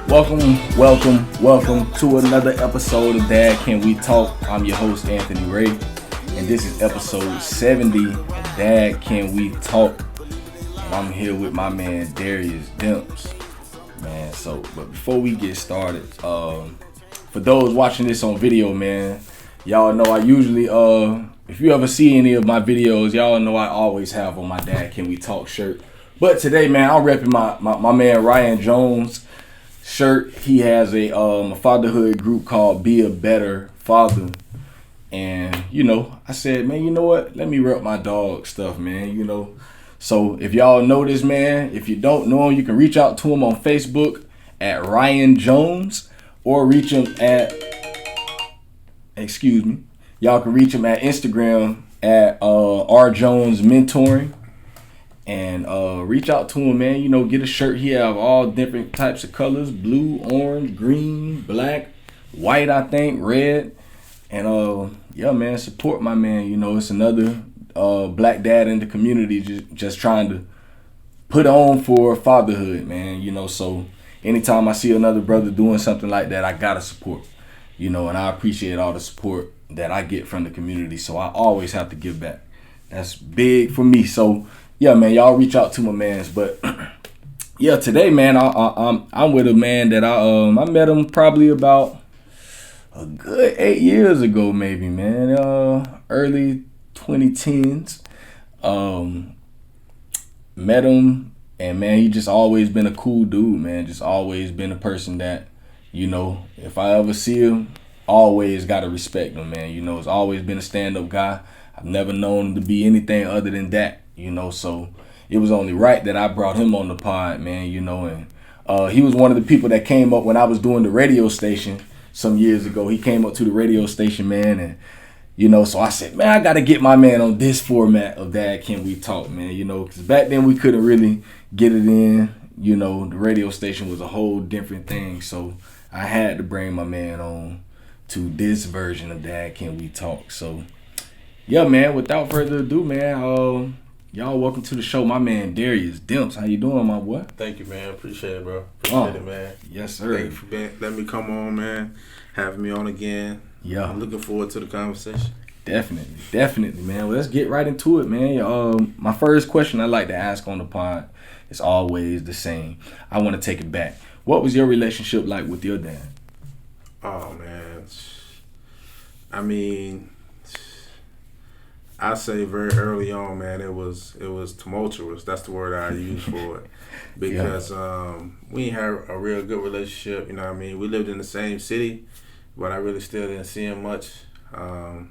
Welcome to another episode of Dad Can We Talk. I'm your host, Anthony Ray, and this is episode 70 of Dad Can We Talk. And I'm here with my man, Darrius Demps. Man, but before we get started, for those watching this on video, man, y'all know I usually, if you ever see any of my videos, y'all know I always have on my Dad Can We Talk shirt. But today, man, I'm repping my man Ryan Jones shirt. He has a fatherhood group called Be a Better Father. And, I said, man, you know what? Let me rep my dog stuff, man, So if y'all know this man, if you don't know him, you can reach out to him on Facebook at Ryan Jones or reach him at, y'all can reach him at Instagram at R Jones Mentoring. And reach out to him, man. Get a shirt. He have all different types of colors: blue, orange, green, black, white, I think, red. And yeah, man, support my man. It's another black dad in the community just trying to put on for fatherhood, man. So anytime I see another brother doing something like that, I gotta support. And I appreciate all the support that I get from the community. So I always have to give back. That's big for me. So yeah, man, y'all reach out to my mans. But yeah, today, man, I'm with a man that I met him probably about a good 8 years ago, maybe, man. Early 2010s. Met him, and man, he just always been a cool dude, man. Just always been a person that, if I ever see him, always gotta respect him, man. He's always been a stand-up guy. I've never known him to be anything other than that. So it was only right that I brought him on the pod, man, and he was one of the people that came up when I was doing the radio station some years ago. He came up to the radio station, man, and, so I said, man, I got to get my man on this format of Dad Can We Talk, man, because back then we couldn't really get it in, the radio station was a whole different thing, so I had to bring my man on to this version of Dad Can We Talk. So, yeah, man, without further ado, man, y'all welcome to the show, my man Darrius Demps. How you doing, my boy? Thank you, man. Appreciate it, bro. Appreciate it, man. Yes, sir. Thank you for letting me come on, man. Having me on again. Yeah. I'm looking forward to the conversation. Definitely, man. Well, let's get right into it, man. My first question I like to ask on the pod is always the same. I want to take it back. What was your relationship like with your dad? Oh, man. I mean, I say very early on, man, it was tumultuous. That's the word I use for it. Because we didn't have a real good relationship, We lived in the same city, but I really still didn't see him much. And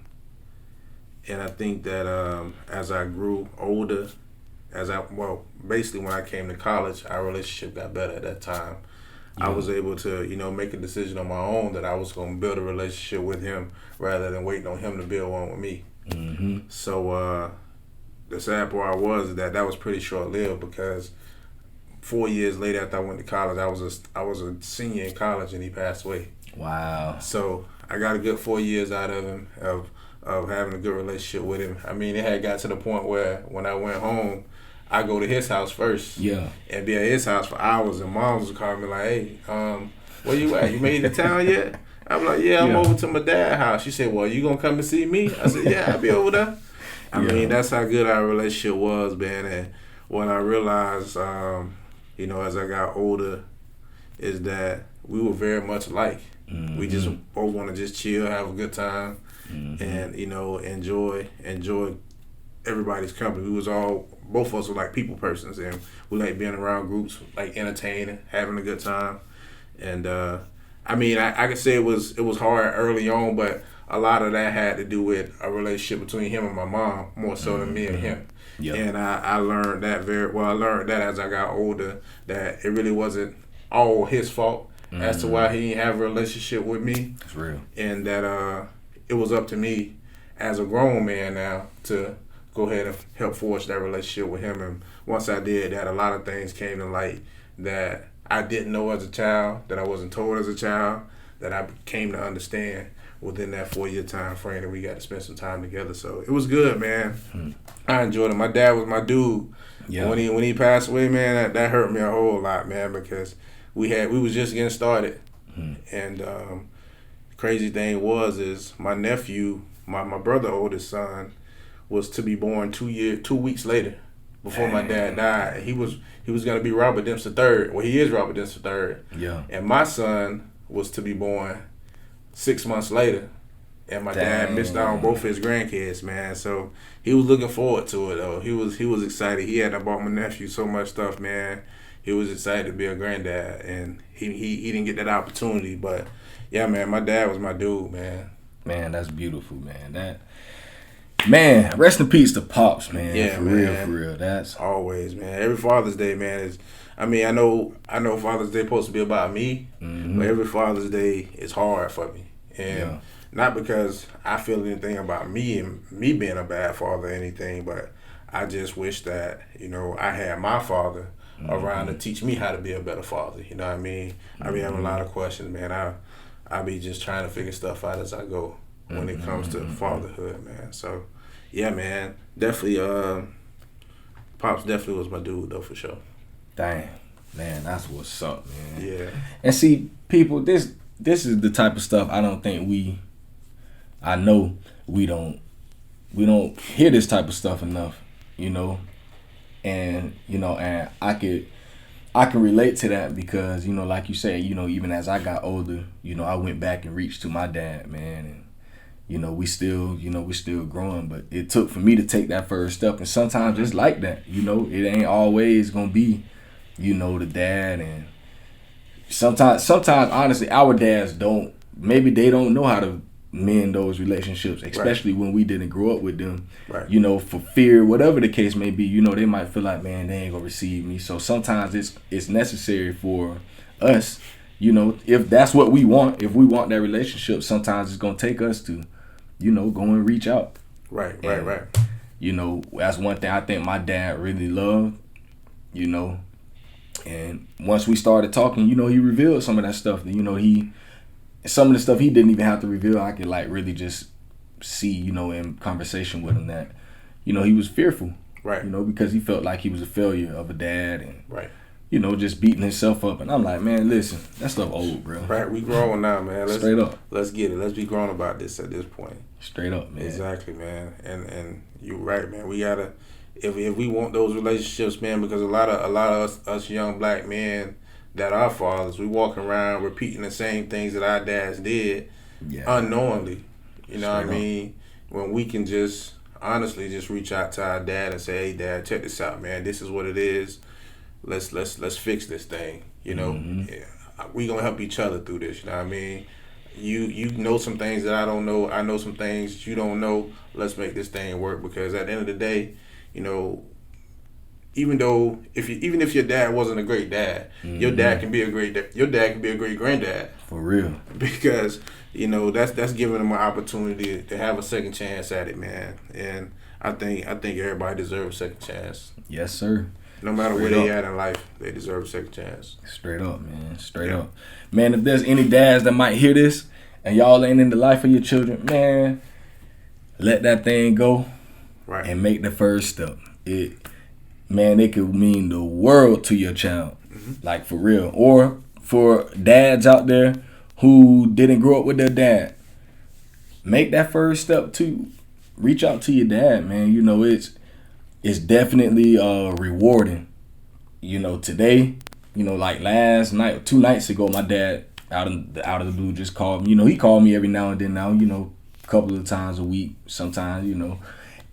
I think that as I grew older, basically when I came to college, our relationship got better at that time. Yeah. I was able to, make a decision on my own that I was going to build a relationship with him rather than waiting on him to build one with me. Mm-hmm. So the sad part was that was pretty short-lived because 4 years later after I went to college, I was a senior in college and he passed away. Wow. So I got a good 4 years out of him of having a good relationship with him. I mean, it had got to the point where when I went home, I go to his house first. Yeah. And be at his house for hours, and moms would call me like, "Hey, where you at? You made it to town yet?" I'm like, yeah, I'm over to my dad's house. She said, well, you gonna come and see me? I said, yeah, I'll be over there. I mean, that's how good our relationship was, man. And what I realized, as I got older, is that we were very much alike. Mm-hmm. We just both want to just chill, have a good time, and, enjoy everybody's company. Both of us were like people persons, and we like being around groups, like entertaining, having a good time. And, I mean, I could say it was hard early on, but a lot of that had to do with a relationship between him and my mom, more so than me and him. Yep. And I learned that I learned that as I got older, that it really wasn't all his fault as to why he didn't have a relationship with me. That's real. And that it was up to me as a grown man now to go ahead and help forge that relationship with him. And once I did that, a lot of things came to light that I didn't know as a child, that I wasn't told as a child, that I came to understand within that 4-year time frame that we got to spend some time together. So it was good, man. I enjoyed it. My dad was my dude. Yeah. When he passed away, man, that hurt me a whole lot, man, because we was just getting started, Hmm. and crazy thing is my nephew, my brother oldest son, was to be born 2 weeks later, before my dad died. He was gonna be Robert Demps III. Well, he is Robert Demps III. Yeah. And my son was to be born 6 months later. And my dad missed out on both his grandkids, man. So he was looking forward to it though. He was excited. He had bought my nephew so much stuff, man. He was excited to be a granddad, and he didn't get that opportunity. But yeah, man, my dad was my dude, man. Man, that's beautiful, man. Man, rest in peace to Pops, man. Yeah, for man. real. That's always, man. Every Father's Day, man, is. I mean, I know Father's Day supposed to be about me, but every Father's Day is hard for me, and not because I feel anything about me and me being a bad father or anything, but I just wish that I had my father around to teach me how to be a better father. You know what I mean? I be having a lot of questions, man. I be just trying to figure stuff out as I go when it comes to fatherhood, man. So, yeah, man, definitely. Pops definitely was my dude, though, for sure. Dang, man, that's what's up, man. Yeah. And see, people, this is the type of stuff I don't think we don't hear this type of stuff enough, and and I can relate to that because like you say, even as I got older, I went back and reached to my dad, man, and we still growing, but it took for me to take that first step, and sometimes it's like that, it ain't always gonna be the dad, and sometimes honestly our dads don't know how to mend those relationships, especially when we didn't grow up with them, right. For fear, whatever the case may be, they might feel like, man, they ain't gonna receive me. So sometimes it's necessary for us, if that's what we want, if we want that relationship, sometimes it's gonna take us to go and reach out. Right. That's one thing I think my dad really loved, and once we started talking, he revealed some of that stuff that, some of the stuff he didn't even have to reveal, I could like really just see, in conversation with him that, he was fearful. Right. Because he felt like he was a failure of a dad and, right. Just beating himself up. And I'm like, man, listen, that stuff old, bro. Right, we growing now, man. Straight up. Let's get it. Let's be grown about this at this point. Straight up, man. Exactly, man. And you're right, man. We gotta, if we want those relationships, man, because a lot of us young black men that are fathers, we walking around repeating the same things that our dads did unknowingly. You know what I mean? When we can just honestly just reach out to our dad and say, hey, Dad, check this out, man. This is what it is. Let's fix this thing. We gonna help each other through this. You know what I mean? You know some things that I don't know. I know some things you don't know. Let's make this thing work, because at the end of the day, even if your dad wasn't a great dad, your dad can be a great granddad. For real. Because that's giving them an opportunity to have a second chance at it, man. And I think everybody deserves a second chance. Yes, sir. No matter where they at in life, they deserve a second chance. Straight up, man. Straight up. Man, if there's any dads that might hear this and y'all ain't in the life of your children, man, let that thing go. Right. And make the first step. It could mean the world to your child. Like, for real. Or for dads out there who didn't grow up with their dad, make that first step to reach out to your dad, man. It's definitely rewarding. Today, like last night, 2 nights ago, my dad out of the blue just called me. He called me every now and then now, a couple of times a week, sometimes,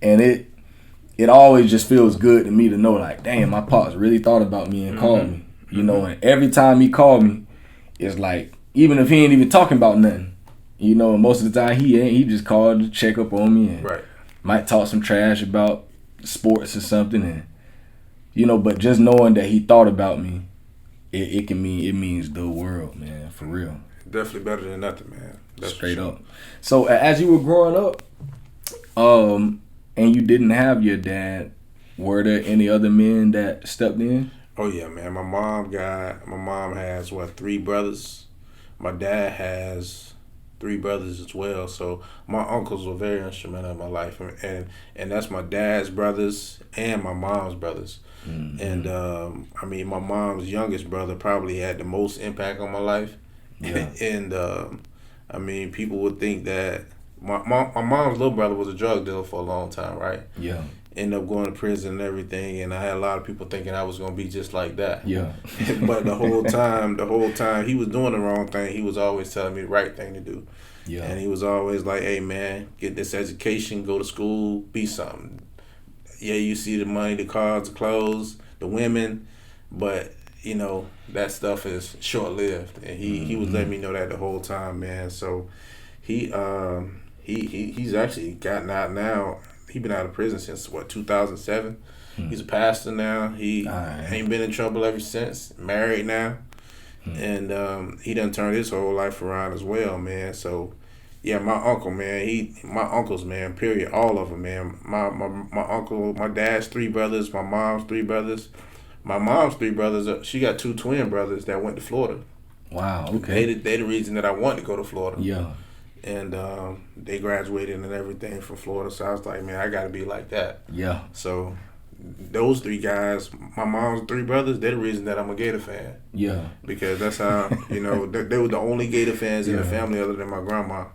and it always just feels good to me to know, like, damn, my pops really thought about me and called me, and every time he called me, it's like, even if he ain't even talking about nothing, most of the time he just called to check up on me and might talk some trash about sports or something, and but just knowing that he thought about me, it means the world, man, for real. Definitely better than nothing, man. That's straight up. So as you were growing up, and you didn't have your dad, were there any other men that stepped in? Oh yeah, man. My mom has 3 brothers. My dad has three brothers as well. So my uncles were very instrumental in my life, and that's my dad's brothers and my mom's brothers. Mm-hmm. And I mean, my mom's youngest brother probably had the most impact on my life. Yeah. And I mean, people would think that my mom's little brother was a drug dealer for a long time, right? Yeah. Ended up going to prison and everything, and I had a lot of people thinking I was gonna be just like that. Yeah. But the whole time he was doing the wrong thing. He was always telling me the right thing to do. Yeah. And he was always like, "Hey man, get this education, go to school, be something. Yeah, you see the money, the cars, the clothes, the women, but you know that stuff is short lived." And he was letting me know that the whole time, man. So he's actually gotten out now. He been out of prison since 2007. He's a pastor now. He ain't been in trouble ever since. Married now, and he done turned his whole life around as well, man. So yeah, my uncle, man. My uncles, man. Period. All of them, man. My uncle, my dad's three brothers. My mom's three brothers. My mom's three brothers. She got two twin brothers that went to Florida. Wow. Okay. They the reason that I wanted to go to Florida. Yeah. And they graduated and everything from Florida. So I was like, man, I got to be like that. Yeah. So those three guys, my mom's three brothers, they're the reason that I'm a Gator fan. Yeah. Because that's how, you know, they were the only Gator fans in the family other than my grandma.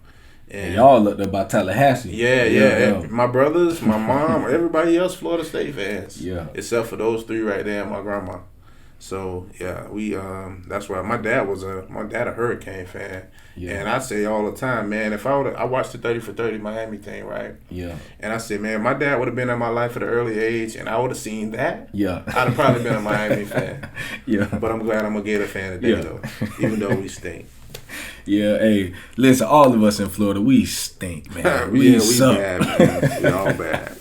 And y'all looked up by Tallahassee. Yeah. My brothers, my mom, everybody else Florida State fans. Yeah. Except for those three right there and my grandma. So yeah, we that's why my dad a Hurricane fan. Yeah. And I say all the time, man, if I watched the 30 for 30 Miami thing, right? Yeah. And I said, man, my dad would have been in my life at an early age and I would have seen that. Yeah. I'd have probably been a Miami fan. Yeah. But I'm glad I'm a Gator fan today though. Even though we stink. Yeah, hey, listen, all of us in Florida, we stink, man. We suck. Bad, man. We all bad.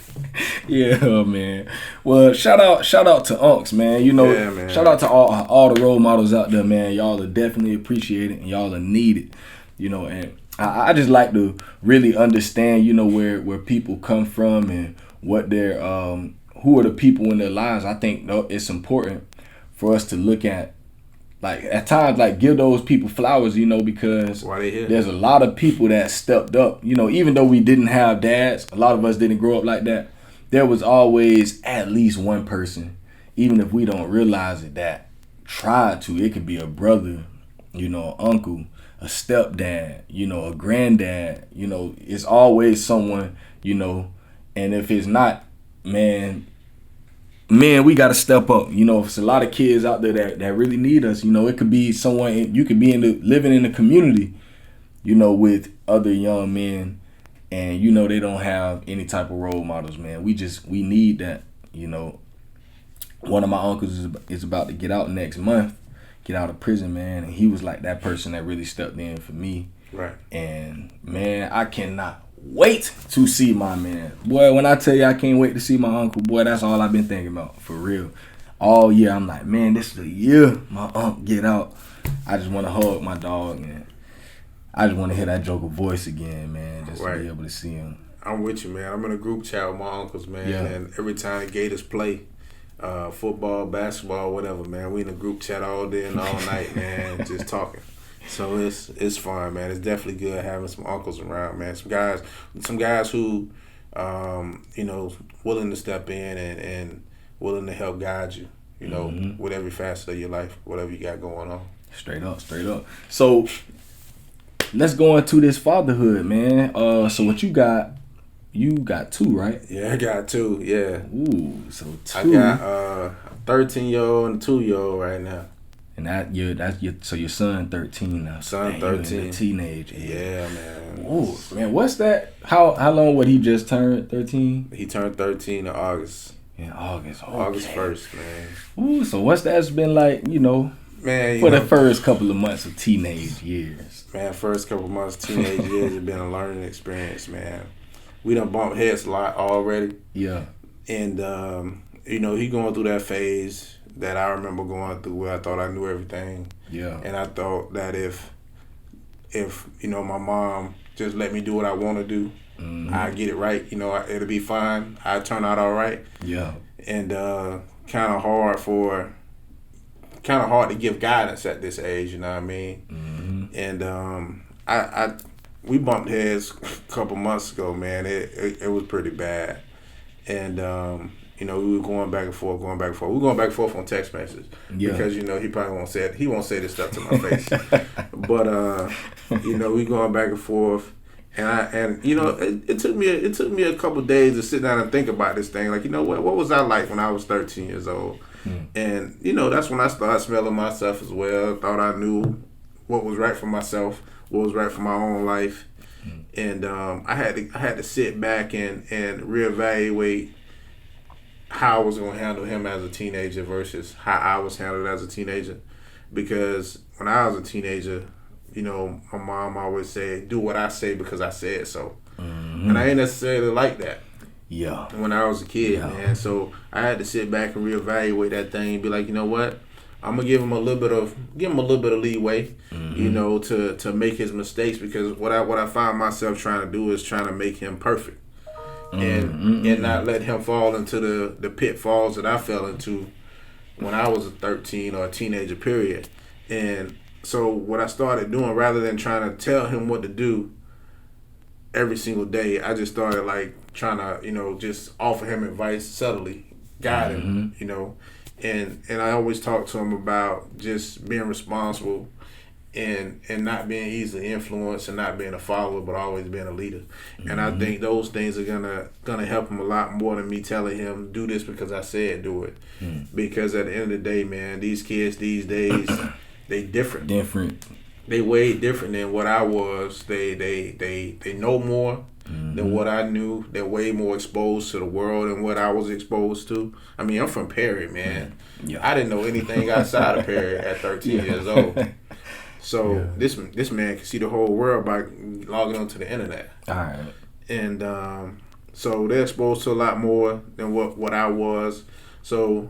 Yeah, man. Well, shout out to Unks, man. You know, man. Shout out to all the role models out there, man. Y'all are definitely appreciated and y'all are needed. You know, and I just like to really understand, you know, where people come from and what their who are the people in their lives. I think it's important for us to look at, like, at times, like, give those people flowers, you know, because there's a lot of people that stepped up. You know, even though we didn't have dads, a lot of us didn't grow up like that. There was always at least one person, even if we don't realize it, that tried to. It could be a brother, you know, an uncle, a stepdad, you know, a granddad. You know, it's always someone, you know, and if it's not, man, we got to step up. You know, if it's a lot of kids out there that really need us, you know, it could be someone, you could be living in the community, you know, with other young men, and, you know, they don't have any type of role models, man. We need that, you know. One of my uncles is about to get out next month, get out of prison, man, and he was like that person that really stepped in for me. Right. And, man, I cannot wait to see my man. Boy, when I tell you I can't wait to see my uncle, boy, that's all I've been thinking about, for real. All year, I'm like, man, this is the year my uncle get out. I just want to hug my dog, man. I just want to hear that Joker voice again, man, just to be able to see him. I'm with you, man. I'm in a group chat with my uncles, man, and every time the Gators play, football, basketball, whatever, man, we in a group chat all day and all night, man, just talking. So it's fun, man. It's definitely good having some uncles around, man. Some guys who, you know, willing to step in and willing to help guide you, you know, with every facet of your life, whatever you got going on. Straight up. So let's go into this fatherhood, man. So what you got two, right? Yeah, I got two. Yeah. Ooh, so two. I got a 13-year-old and a 2-year-old right now. And so your son 13 now. Son 13. In the teenage age. Yeah, man. Ooh, man, what's that? How long would he just turn 13? He turned 13 in August. In August. Okay. August 1st, man. Ooh, so what's that's been like, you know, man, the first couple of months of teenage years? Man, first couple of months of teenage years have been a learning experience, man. We done bumped heads a lot already. Yeah. And, you know, he going through that phase that I remember going through where I thought I knew everything. Yeah. And I thought that if you know, my mom just let me do what I want to do, I get it right, you know, it'll be fine. I turn out all right. Yeah. And kind of hard to give guidance at this age, you know what I mean? Mm-hmm. And we bumped heads a couple months ago, man. It was pretty bad, and we were going back and forth. We were going back and forth on text messages because he probably won't say it. He won't say this stuff to my face, but we going back and forth. And it took me a couple days to sit down and think about this thing. Like, what was I like when I was 13 years old? And that's when I started smelling myself as well. Thought I knew what was right for myself, what was right for my own life, and I had to sit back and reevaluate how I was going to handle him as a teenager versus how I was handled as a teenager. Because when I was a teenager, my mom always said, do what I say because I said so. And I ain't necessarily like that. Yeah. When I was a kid, man. So I had to sit back and reevaluate that thing and be like, you know what? I'm gonna give him a little bit of leeway, to make his mistakes, because what I find myself trying to do is trying to make him perfect. And not let him fall into the pitfalls that I fell into when I was a 13 or a teenager period. And so what I started doing, rather than trying to tell him what to do every single day, I just started like trying to, just offer him advice subtly, guide him, and I always talk to him about just being responsible and not being easily influenced and not being a follower, but always being a leader. And I think those things are gonna help him a lot more than me telling him do this because I said do it. Because at the end of the day, man, these kids these days, they different. They way different than what I was. They know more than what I knew. They're way more exposed to the world than what I was exposed to. I mean, I'm from Perry, man. I didn't know anything outside of Perry at 13 years old. So this man can see the whole world by logging onto the internet. All right. And so they're exposed to a lot more than what I was. So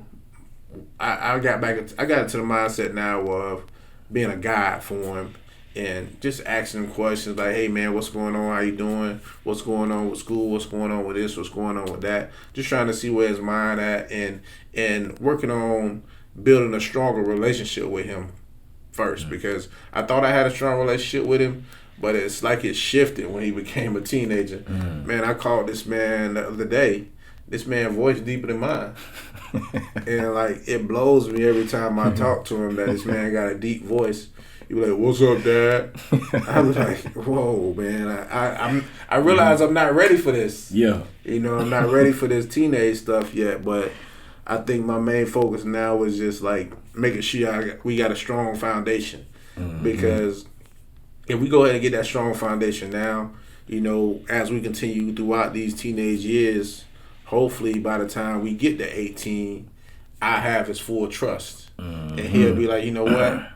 I got into the mindset now of being a guide for him and just asking him questions like, hey man, what's going on? How you doing? What's going on with school? What's going on with this? What's going on with that? Just trying to see where his mind at and working on building a stronger relationship with him first, because I thought I had a strong relationship with him, but it's like it shifted when he became a teenager. Man, I called this man the other day. This man voice deeper than mine. And like it blows me every time I talk to him that this man got a deep voice. He be like, "What's up, Dad?" I was like, "Whoa, man! I realize I'm not ready for this. Yeah, I'm not ready for this teenage stuff yet. But I think my main focus now is just like making sure we got a strong foundation. Because if we go ahead and get that strong foundation now, as we continue throughout these teenage years." Hopefully, by the time we get to 18, I have his full trust. And he'll be like, you know what?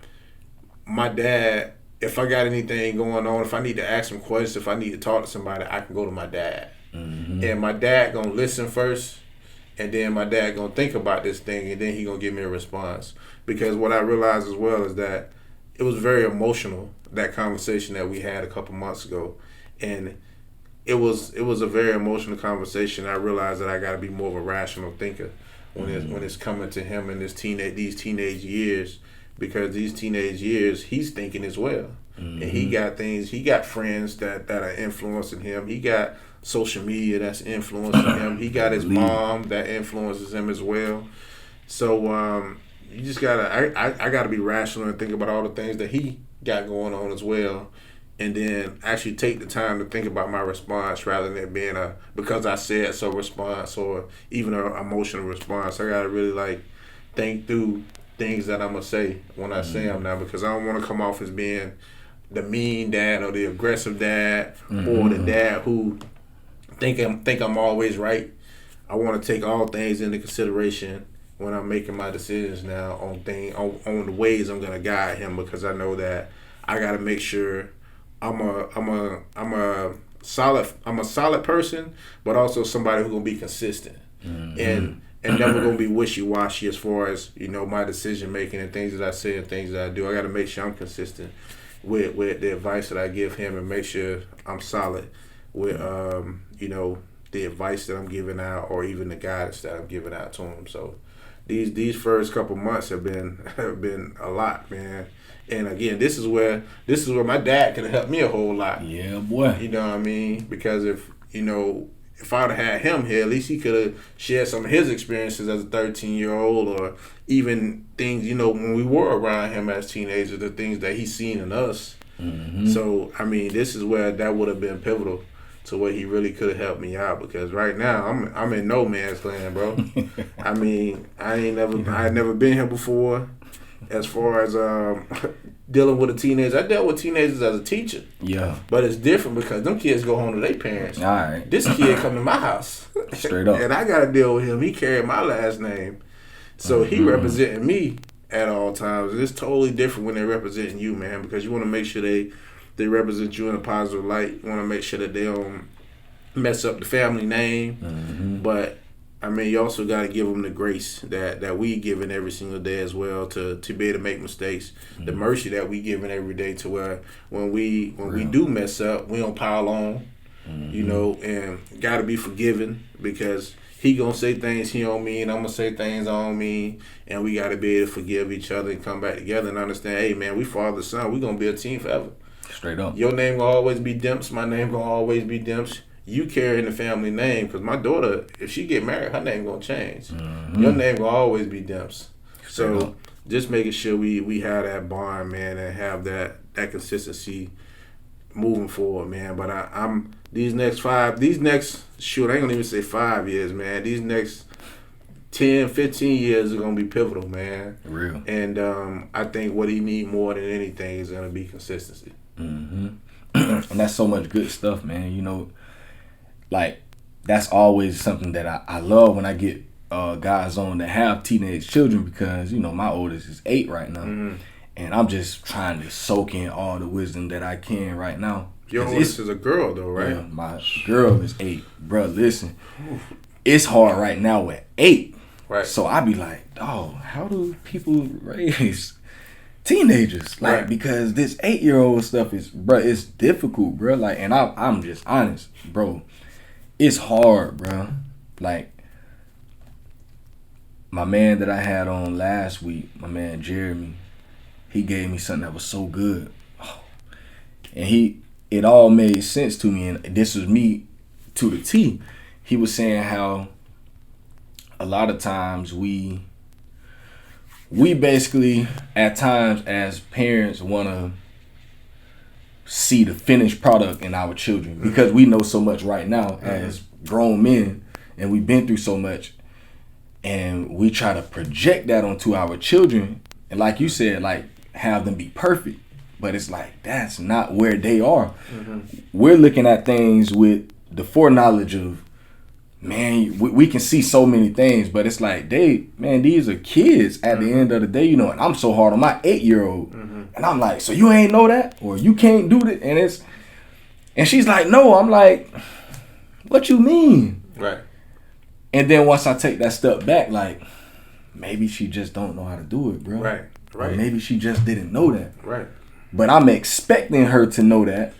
My dad, if I got anything going on, if I need to ask him questions, if I need to talk to somebody, I can go to my dad. And my dad going to listen first, and then my dad going to think about this thing, and then he going to give me a response. Because what I realized as well is that it was very emotional, that conversation that we had a couple months ago. And it was a very emotional conversation. I realized that I got to be more of a rational thinker when it's coming to him in these teenage years, because these teenage years he's thinking as well, and he got friends that are influencing him. He got social media that's influencing him. He got his mom that influences him as well. So you just gotta I gotta be rational and think about all the things that he got going on as well. And then actually take the time to think about my response rather than being a because I said so response or even an emotional response. I gotta really think through things that I'm gonna say when I say them now, because I don't want to come off as being the mean dad or the aggressive dad or the dad who think I'm always right. I want to take all things into consideration when I'm making my decisions now on the ways I'm gonna guide him, because I know that I gotta make sure I'm a solid person, but also somebody who's gonna be consistent and never gonna be wishy-washy as far as my decision making and things that I say and things that I do. I got to make sure I'm consistent with the advice that I give him, and make sure I'm solid with the advice that I'm giving out, or even the guidance that I'm giving out to him. So these first couple months have been a lot, man. And again, this is where my dad could have helped me a whole lot. Yeah, boy. You know what I mean? Because if I'd have had him here, at least he could have shared some of his experiences as a 13-year-old, or even things, when we were around him as teenagers, the things that he's seen in us. Mm-hmm. So, I mean, this is where that would have been pivotal to where he really could have helped me out, because right now I'm in no man's land, bro. I mean, I had never been here before. As far as dealing with a teenager, I dealt with teenagers as a teacher. Yeah. But it's different because them kids go home to their parents. All right. This kid come to my house. Straight up. And I got to deal with him. He carried my last name. So he representing me at all times. It's totally different when they're representing you, man, because you want to make sure they represent you in a positive light. You want to make sure that they don't mess up the family name. Mm-hmm. But I mean, you also got to give them the grace that we giving every single day as well to be able to make mistakes. Mm-hmm. The mercy that we giving every day to where when we do mess up, we don't pile on, Mm-hmm. And got to be forgiven, because he going to say things he don't mean, I'm going to say things I don't mean, and we got to be able to forgive each other and come back together and understand, hey, man, we father, son, we going to be a team forever. Straight up. Your name going to always be Demps. My name going to always be Demps. You carrying the family name, because my daughter, if she get married, her name gonna change. Mm-hmm. Your name gonna always be Demps. So just making sure we have that bond, man, and have that consistency moving forward, man. But I'm these next I ain't gonna even say 5 years, man. These next 10, 15 years are gonna be pivotal, man. Real. And I think what he need more than anything is gonna be consistency. Mm-hmm. And that's so much good stuff, man. Like, that's always something that I love when I get guys on that have teenage children, because, my oldest is 8 right now. Mm-hmm. And I'm just trying to soak in all the wisdom that I can right now. Your oldest is a girl, though, right? Yeah, my girl is 8. Bro, listen, it's hard right now at 8. Right. So I be like, dog, how do people raise teenagers? Like, right. Because this 8-year-old stuff is, bro, it's difficult, bro. Like, and I'm just honest, bro. It's hard, bro. Like, my man that I had on last week, my man Jeremy, he gave me something that was so good. And it all made sense to me, and this was me to the T. He was saying how a lot of times we basically, at times as parents, want to see the finished product in our children, because we know so much right now as grown men, and we've been through so much, and we try to project that onto our children, and like you said, like, have them be perfect. But it's like, that's not where they are. We're looking at things with the foreknowledge of, man, we can see so many things, but it's like, these are kids at the end of the day, and I'm so hard on my 8-year-old. And I'm like, so you ain't know that? Or you can't do that? And she's like, no. I'm like, what you mean? Right. And then once I take that step back, like, maybe she just don't know how to do it, bro. Right. Or maybe she just didn't know that. Right. But I'm expecting her to know that.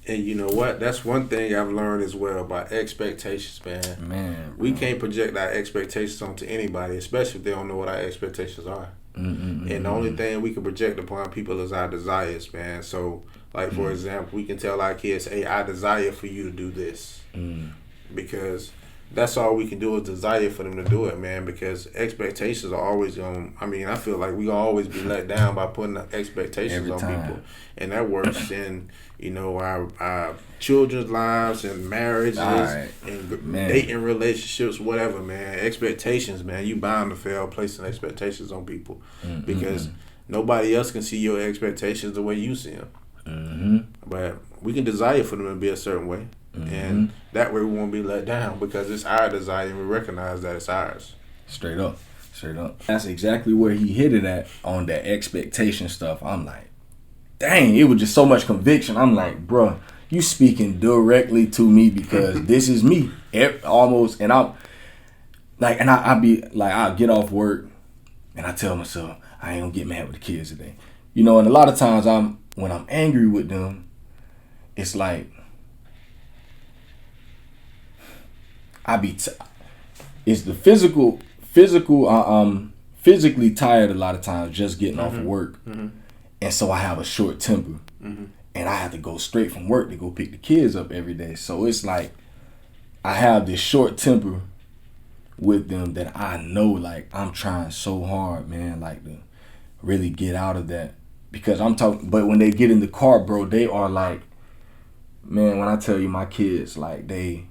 And you know what? That's one thing I've learned as well about expectations, man. Man, we can't project our expectations onto anybody, especially if they don't know what our expectations are. And the only thing we can project upon people is our desires, man. So, like, for example, we can tell our kids, hey, I desire for you to do this. Because that's all we can do is desire for them to do it, man, because expectations are always I feel like we always be let down by putting expectations on people. And that works in, our children's lives and marriages and dating relationships, whatever, man. Expectations, man. You bound to fail placing expectations on people because nobody else can see your expectations the way you see them. But we can desire for them to be a certain way. And that way we won't be let down because it's our desire and we recognize that it's ours. Straight up. That's exactly where he hit it at on that expectation stuff. I'm like, dang, it was just so much conviction. I'm like, bruh, you speaking directly to me because this is me. Almost. And I'm like, and I'll be like, I'll get off work and I tell myself, I ain't gonna get mad with the kids today. And a lot of times when I'm angry with them, it's like, it's the physically tired a lot of times just getting off of work, and so I have a short temper, and I have to go straight from work to go pick the kids up every day. So it's like I have this short temper with them that I know, like, I'm trying so hard, man, like, to really get out of that. Because I'm talking, but when they get in the car, bro, they are like, man, when I tell you my kids, like, the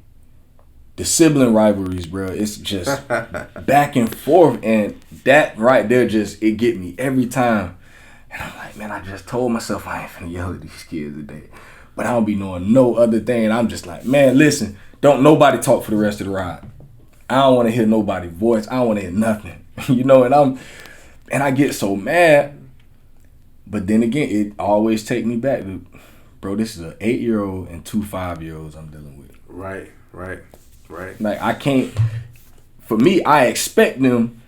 sibling rivalries, bro, it's just back and forth, and that right there it get me every time. And I'm like, man, I just told myself I ain't finna yell at these kids today. But I don't be knowing no other thing. And I'm just like, man, listen, don't nobody talk for the rest of the ride. I don't want to hear nobody's voice. I don't want to hear nothing. And I get so mad. But then again, it always take me back to, bro, this is an 8-year-old and 2 5-year-olds I'm dealing with. Right. Like, I can't, for me, I expect them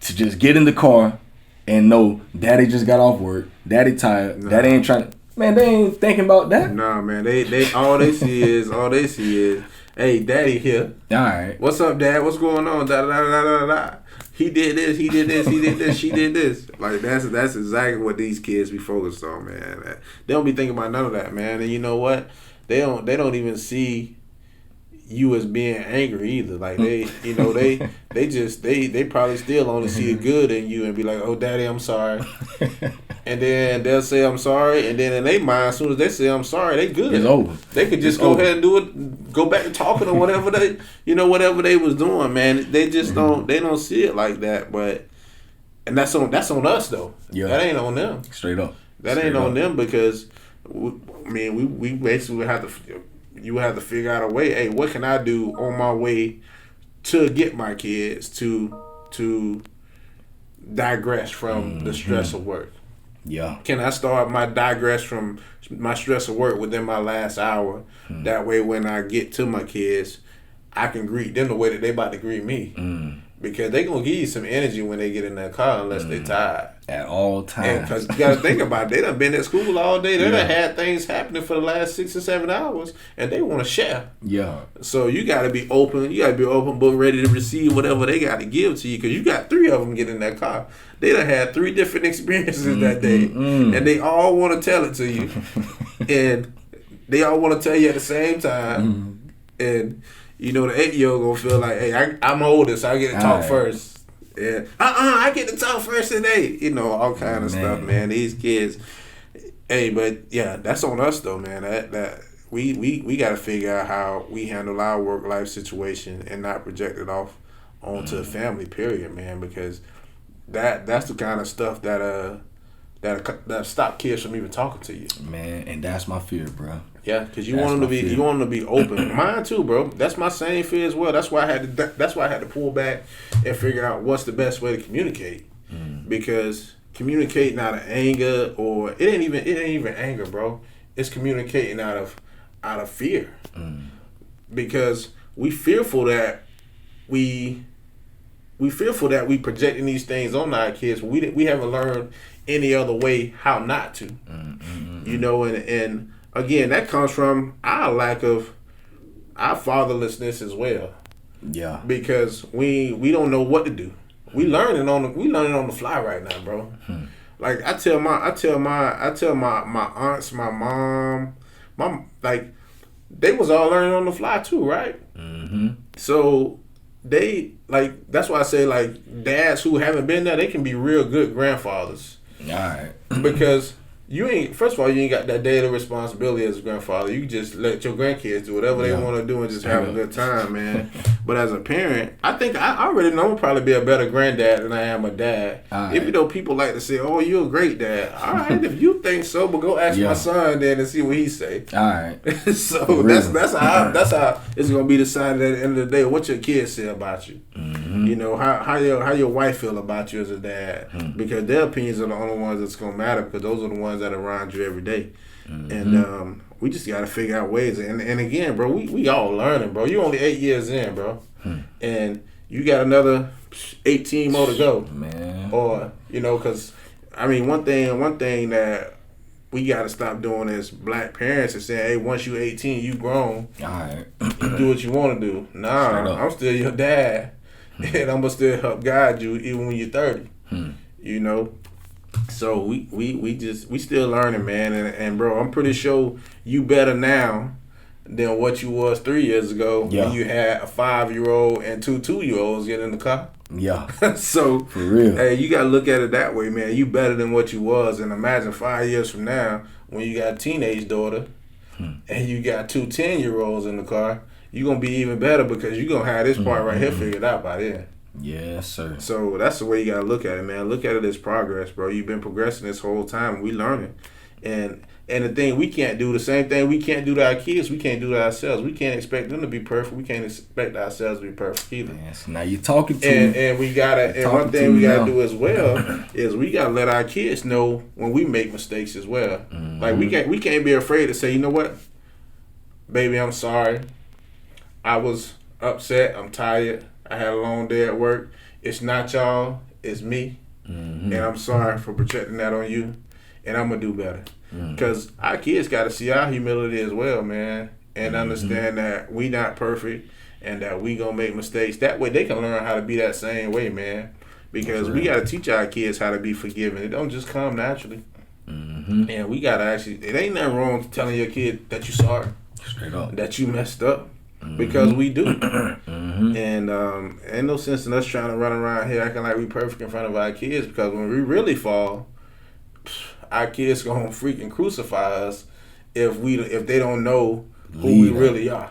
to just get in the car and know daddy just got off work, daddy tired, daddy ain't trying to, man, they ain't thinking about that. Nah, man, they all they see is, hey, daddy here. All right. What's up, dad? What's going on? Da da da da da. He did this, she did this. Like, that's exactly what these kids be focused on, man. They don't be thinking about none of that, man. And you know what? They don't even see you as being angry either. Like, they probably still only see the good in you and be like, oh, daddy, I'm sorry. And then they'll say I'm sorry, and then in their mind, as soon as they say I'm sorry, they good. It's over. They could just go ahead and do it, go back to talking or whatever whatever they was doing, man. They just don't see it like that. But and that's on us though. Yeah. That ain't on them. Straight up. That ain't on them because we basically would have to. You would have to figure out a way. Hey, what can I do on my way to get my kids to digress from the stress of work? Yeah. Can I start my digress from my stress of work within my last hour? That way, when I get to my kids, I can greet them the way that they about to greet me. Because they gonna give you some energy when they get in that car unless they tired. At all times. Because you gotta think about it. They done been at school all day. They done had things happening for the last 6 or 7 hours, and they want to share. Yeah. So you gotta be open. You gotta be open book, ready to receive whatever they got to give to you. Because you got 3 of them get in that car. They done had 3 different experiences that day, and they all want to tell it to you, and they all want to tell you at the same time, and. You know, the 8-year-old gonna feel like, hey, I'm oldest, so I get to talk first. Yeah, I get to talk first today. You know, all kind of stuff, man. These kids, hey, but yeah, that's on us though, man. That we got to figure out how we handle our work life situation and not project it off onto the family. Period, man. Because that's the kind of stuff that stop kids from even talking to you, man. And that's my fear, bro. Yeah, because you want them to be open. Mine too, bro. That's my same fear as well. That's why I had to pull back and figure out what's the best way to communicate. Because communicating out of anger, or it ain't even anger, bro. It's communicating out of fear. Because we fearful that we projecting these things on our kids. We haven't learned any other way how not to. You know, and again, that comes from our lack of our fatherlessness as well. Yeah. Because we don't know what to do. We learning on the fly right now, bro. Like I tell my aunts, my mom, like they was all learning on the fly too, right? So they like that's why I say like dads who haven't been there, they can be real good grandfathers. All right. Because first of all, you ain't got that daily responsibility as a grandfather. You just let your grandkids do whatever they want to do and just have a good time, man. But as a parent, I think I already know I'll probably be a better granddad than I am a dad. Right. Even though people like to say, oh, you're a great dad. All right, if you think so, but go ask my son then and see what he say. All right. So that's how it's gonna be decided at the end of the day. What your kids say about you. You know, how your wife feel about you as a dad. Because their opinions are the only ones that's gonna matter, because those are the ones that are around you every day. And we just gotta figure out ways. And again, bro, we all learning, bro. You only 8 years in, bro. And you got another 18 more to go. Man. Or, you know, because, I mean, one thing that we gotta stop doing as black parents is saying, hey, once you 18, you grown. All right. You do what you want to do. Nah, I'm still your dad. and I'm gonna still help guide you even when you're 30. You know. So we still learning, man, and bro, I'm pretty sure you better now than what you was 3 years ago when you had a 5-year-old and 2 2-year-olds get in the car. Yeah. So for real. Hey, you gotta look at it that way, man. You better than what you was, and imagine 5 years from now when you got a teenage daughter and you got 2 10-year-olds in the car, you gonna be even better because you gonna have this part right here figured out by then. Yes, sir. So that's the way you gotta look at it, man. Look at it as progress, bro. You've been progressing this whole time. We learning, and the thing we can't do, the same thing we can't do to our kids, we can't do to ourselves. We can't expect them to be perfect. We can't expect ourselves to be perfect either. Yes. Now you're talking to me. And we gotta. And one thing we gotta do as well is we gotta let our kids know when we make mistakes as well. Like we can't be afraid to say, you know what, baby, I'm sorry. I was upset. I'm tired. I had a long day at work. It's not y'all. It's me. And I'm sorry for projecting that on you. And I'm going to do better. Because our kids got to see our humility as well, man. And understand that we not perfect and that we going to make mistakes. That way they can learn how to be that same way, man. Because we got to teach our kids how to be forgiving. It don't just come naturally. And we got to actually, it ain't nothing wrong with telling your kid that you're sorry. Straight up. That you messed up. Because we do. And ain't no sense in us trying to run around here acting like we perfect in front of our kids, because when we really fall, our kids gonna freaking crucify us if they don't know who we really are.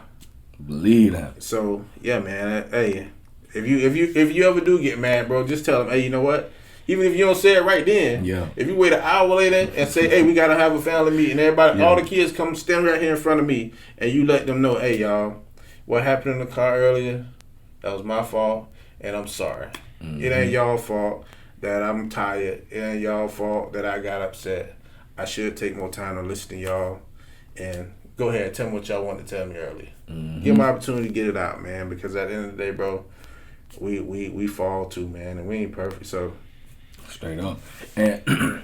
Believe that. So yeah, man. Hey, if you ever do get mad, bro, just tell them, hey, you know what? Even if you don't say it right then, if you wait an hour later and say, hey, we gotta have a family meeting, everybody, all the kids come stand right here in front of me, and you let them know, hey, y'all, what happened in the car earlier, that was my fault, and I'm sorry. It ain't y'all fault that I'm tired. It ain't y'all fault that I got upset. I should take more time to listen to y'all. And go ahead, tell me what y'all wanted to tell me earlier. Give them an opportunity to get it out, man, because at the end of the day, bro, we fall too, man, and we ain't perfect. So straight up. And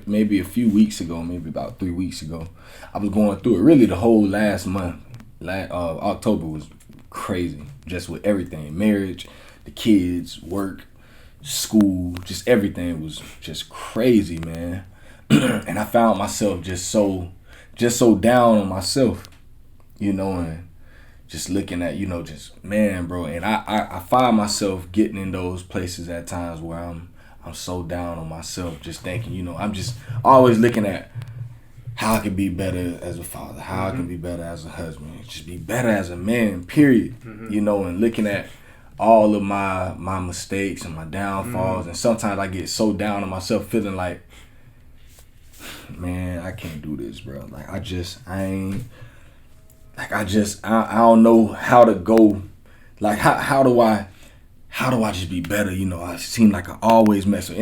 maybe a few weeks ago, maybe about 3 weeks ago, I was going through it. Really, the whole last month. October was crazy, just with everything, marriage, the kids, work, school, just everything was just crazy, man. And I found myself just so down on myself, you know, and just looking at, you know, just, man, bro. And I find myself getting in those places at times where I'm so down on myself, just thinking, you know, I'm just always looking at how I can be better as a father, how I can be better as a husband, just be better as a man, period. You know, and looking at all of my mistakes and my downfalls, and sometimes I get so down on myself, feeling like, man, I can't do this, bro. Like I don't know how to go. Like how do I just be better? You know, I seem like I always mess up,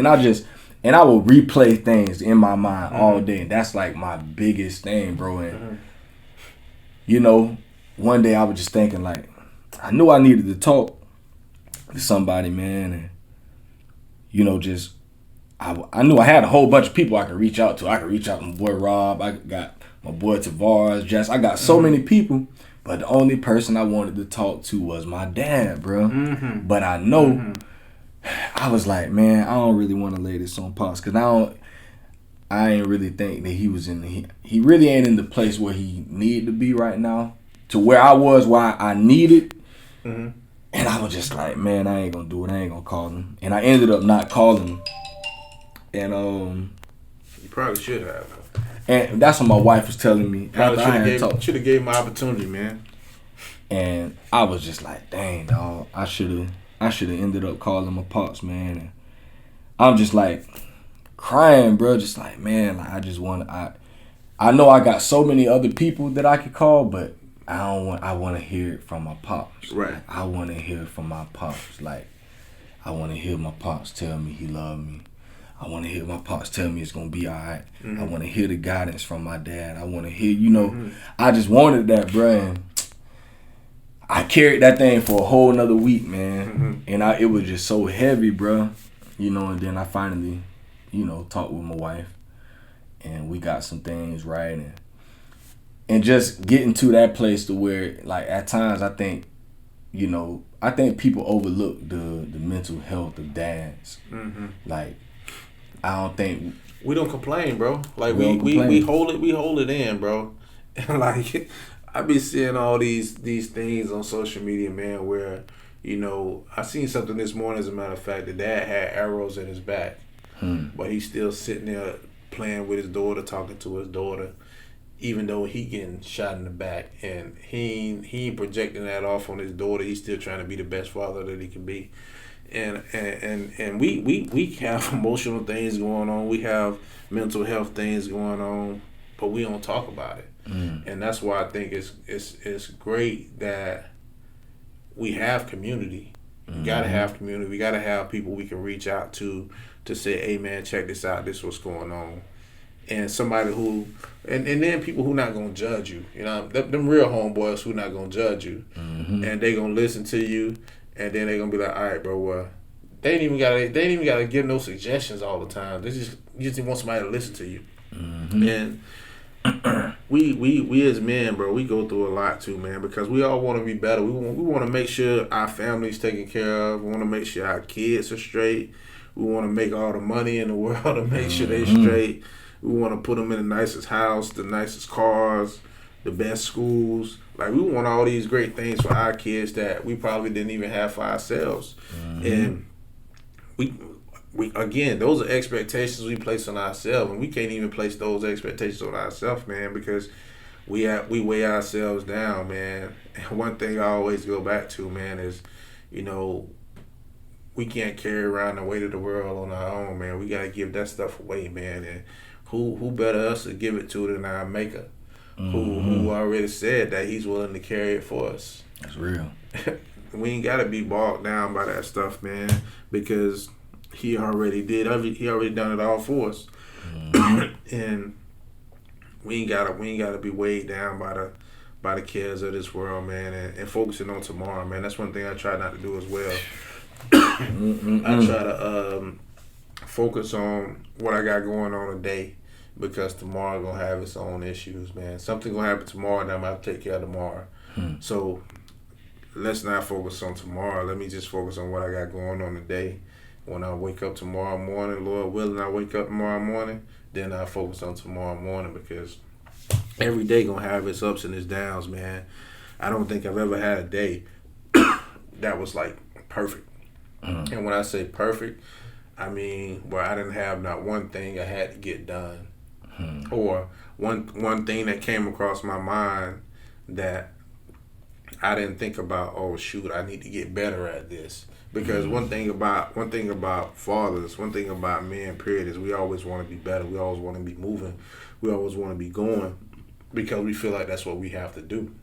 and I will replay things in my mind all day. And that's like my biggest thing, bro. And, you know, one day I was just thinking, like, I knew I needed to talk to somebody, man. And, you know, just, I knew I had a whole bunch of people I could reach out to. I could reach out to my boy Rob. I got my boy Tavares, Jess. I got so many people. But the only person I wanted to talk to was my dad, bro. But I know... I was like, man, I don't really want to lay this on Pops, because I ain't really think that he was he really ain't in the place where he needed to be right now, to where I was, why I needed. And I was just like, man, I ain't gonna do it. I ain't gonna call him. And I ended up not calling him. And you probably should have. And that's what my wife was telling me. Should have gave him an opportunity, man. And I was just like, dang, dog, I should have ended up calling my Pops, man. And I'm just like crying, bro. Just like, man, like I know I got so many other people that I could call, but I want to hear it from my Pops. Right. Like, I want to hear from my Pops. Like, I want to hear my Pops tell me he loved me. I want to hear my Pops tell me it's going to be all right. I want to hear the guidance from my dad. I want to hear, you know, I just wanted that, bro. And I carried that thing for a whole nother week, man. And it was just so heavy, bro. You know, and then I finally, you know, talked with my wife. And we got some things right. And just getting to that place to where, like, at times I think you know, I think people overlook the mental health of dads. Mm-hmm. Like, I don't think we don't complain, bro. Like we hold it in, bro. And like I be seeing all these things on social media, man, where, you know, I seen something this morning, as a matter of fact, the dad had arrows in his back. But he's still sitting there playing with his daughter, talking to his daughter, even though he getting shot in the back, and he ain't projecting that off on his daughter. He's still trying to be the best father that he can be. And we have emotional things going on. We have mental health things going on, but we don't talk about it. And that's why I think it's great that we have community. We gotta have community. We gotta have people we can reach out to say, hey man, check this out. This is what's going on. And somebody who, and then people who not gonna judge you. You know, them real homeboys who not gonna judge you, and they gonna listen to you, and then they gonna be like, all right, bro, well, they ain't even gotta give no suggestions all the time. They just want somebody to listen to you. And we as men, bro, we go through a lot too, man, because we all want to be better. We want to make sure our family's taken care of. We want to make sure our kids are straight. We want to make all the money in the world to make sure they're straight. We want to put them in the nicest house, the nicest cars, the best schools. Like, we want all these great things for our kids that we probably didn't even have for ourselves. And we again, those are expectations we place on ourselves, and we can't even place those expectations on ourselves, man, because we weigh ourselves down, man. And one thing I always go back to, man, is, you know, we can't carry around the weight of the world on our own, man. We gotta give that stuff away, man. And who better us to give it to than our maker, who already said that he's willing to carry it for us. That's real. We ain't gotta be bogged down by that stuff, man, because he already did. He already done it all for us. And we ain't gotta be weighed down by the cares of this world, man, and focusing on tomorrow, man. That's one thing I try not to do as well. I try to focus on what I got going on today, because tomorrow gonna have its own issues, man. Something gonna happen tomorrow that I'm gonna have to take care of tomorrow. So let's not focus on tomorrow. Let me just focus on what I got going on today. When I wake up tomorrow morning, Lord willing, I wake up tomorrow morning, then I focus on tomorrow morning, because every day gonna have its ups and its downs, man. I don't think I've ever had a day that was like perfect. And when I say perfect, I mean where I didn't have not one thing I had to get done, or one thing that came across my mind that I didn't think about. Oh shoot, I need to get better at this. Because one thing about fathers, one thing about men, period, is we always want to be better. We always want to be moving. We always want to be going, because we feel like that's what we have to do.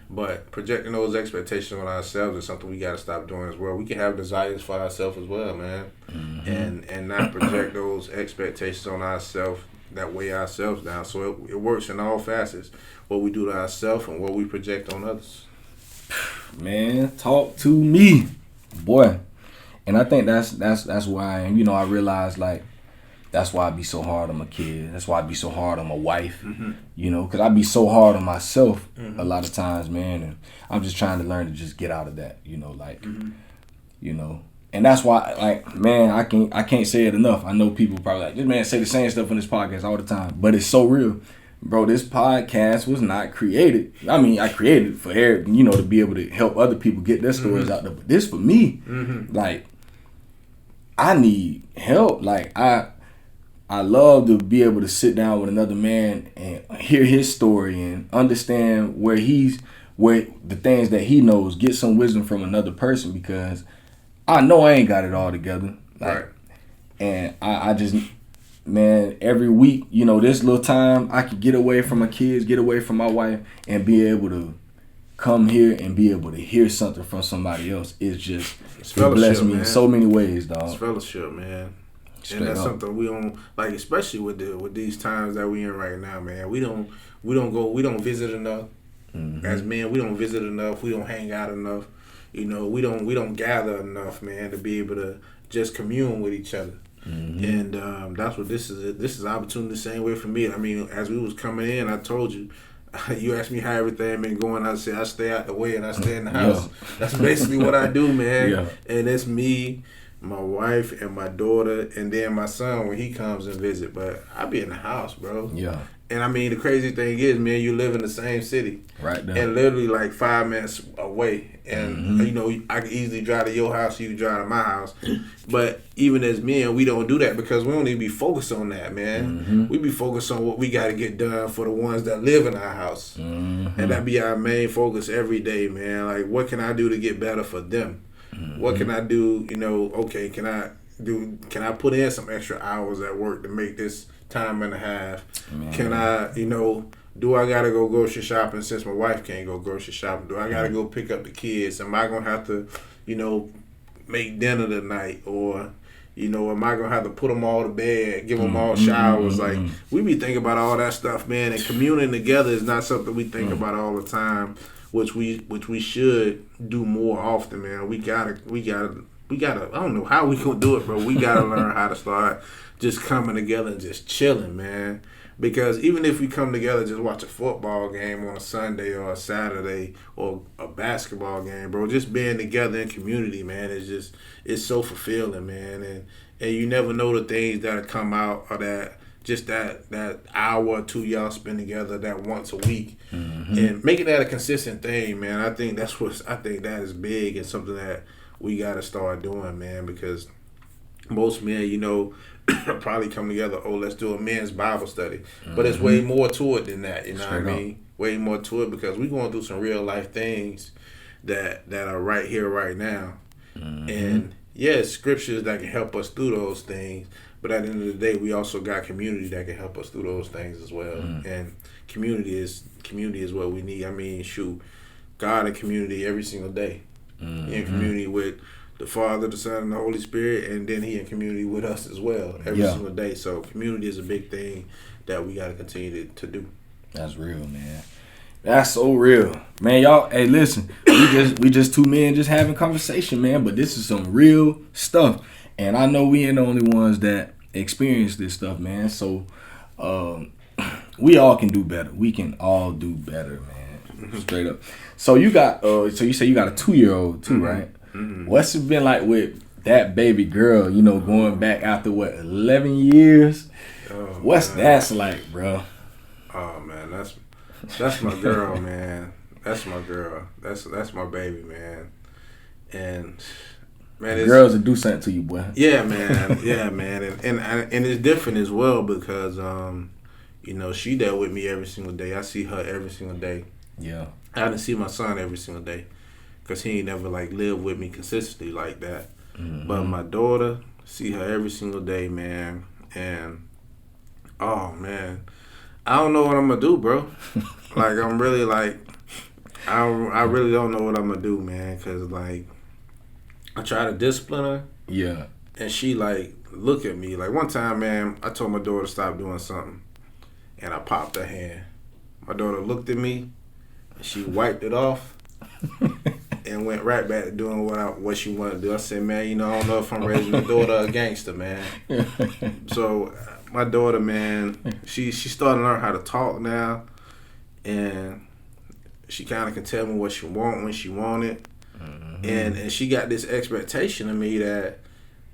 But projecting those expectations on ourselves is something we got to stop doing as well. We can have desires for ourselves as well, man, and not project those expectations on ourselves that weigh ourselves down. So it works in all facets, what we do to ourselves and what we project on others. Man, talk to me, boy. And I think that's why, you know, I realized, like, that's why I be so hard on my kid. That's why I be so hard on my wife. You know, because I be so hard on myself a lot of times, man. And I'm just trying to learn to just get out of that, you know, like, you know. And that's why, like, man, I can't say it enough. I know people probably like, this man say the same stuff on this podcast all the time, but it's so real. Bro, this podcast was not created. I mean, I created it for Eric, you know, to be able to help other people get their stories out there. But this for me, like, I need help. Like, I love to be able to sit down with another man and hear his story and understand where the things that he knows, get some wisdom from another person, because I know I ain't got it all together. Like, right. And I just, man, every week, you know, this little time I could get away from my kids, get away from my wife, and be able to come here and be able to hear something from somebody else. It's just, it blessed me in so many ways, dog. It's fellowship, man. Straight and that's up. something we don't like, especially with these times that we in right now, man. We don't visit enough. As men, we don't visit enough. We don't hang out enough. You know, we don't gather enough, man, to be able to just commune with each other. And that's what this is. This is an opportunity the same way for me. I mean, as we was coming in, I told you, You ask me how everything been going, I say I stay out the way and I stay in the house. That's basically what I do, man. Yeah. And it's me, my wife, and my daughter, and then my son when he comes and visit. But I be in the house, bro. Yeah. And I mean, the crazy thing is, man, you live in the same city. Right there. And literally like 5 minutes away. And, you know, I can easily drive to your house, you can drive to my house. But even as men, we don't do that because we don't even be focused on that, man. We be focused on what we got to get done for the ones that live in our house. And that be our main focus every day, man. Like, what can I do to get better for them? What can I do, you know, okay, can I put in some extra hours at work to make this time and a half? Man. Can I, you know, do I gotta go grocery shopping since my wife can't go grocery shopping? Do I gotta go pick up the kids? Am I gonna have to, you know, make dinner tonight? Or, you know, am I gonna have to put them all to bed, give them all showers? Like, we be thinking about all that stuff, man. And communing together is not something we think about all the time, which we should do more often, man. We gotta. I don't know how we gonna do it, bro. We gotta learn how to start just coming together and just chilling, man. Because even if we come together, just watch a football game on a Sunday or a Saturday or a basketball game, bro, just being together in community, man, it's so fulfilling, man. And you never know the things that'll come out of that. Just that hour or two y'all spend together, that once a week, and making that a consistent thing, man. I think that is big and something that we gotta start doing, man. Because most men, you know, probably come together. Oh, let's do a men's Bible study, but it's way more to it than that. You know what I mean? Way more to it because we're going through some real life things that are right here, right now, and yes, scriptures that can help us through those things. But at the end of the day, we also got community that can help us through those things as well. And community is what we need. I mean, shoot, God in community every single day. In community with the Father, the Son, and the Holy Spirit, and then He in community with us as well every single day. So community is a big thing that we got to continue to do. That's real, man. That's so real, man. Y'all, hey, listen, we just two men just having conversation, man. But this is some real stuff. And I know we ain't the only ones that experience this stuff, man. So we all can do better. We can all do better, man. Straight up. So you got so you say you got a 2-year-old too, right? What's it been like with that baby girl, you know, going back after 11 years? What's that's like, bro? Oh man, that's my girl, man. That's my girl. That's my baby, man. And man, girls will do something to you, boy. Yeah, man. Yeah, man. And it's different as well because you know, she there with me every single day. I see her every single day. Yeah. I didn't see my son every single day because he ain't never like lived with me consistently like that. But my daughter, see her every single day, man. And oh man, I don't know what I'm gonna do, bro. Like I'm really like, I really don't know what I'm gonna do, man. Cause like, I try to discipline her. Yeah. And she like look at me. Like one time, man, I told my daughter to stop doing something, and I popped her hand. My daughter looked at me, and she wiped it off, and went right back to doing what she wanted to do. I said, man, you know, I don't know if I'm raising my daughter a gangster, man. So my daughter, man, she started to learn how to talk now, and she kind of can tell me what she want when she want it. And she got this expectation of me that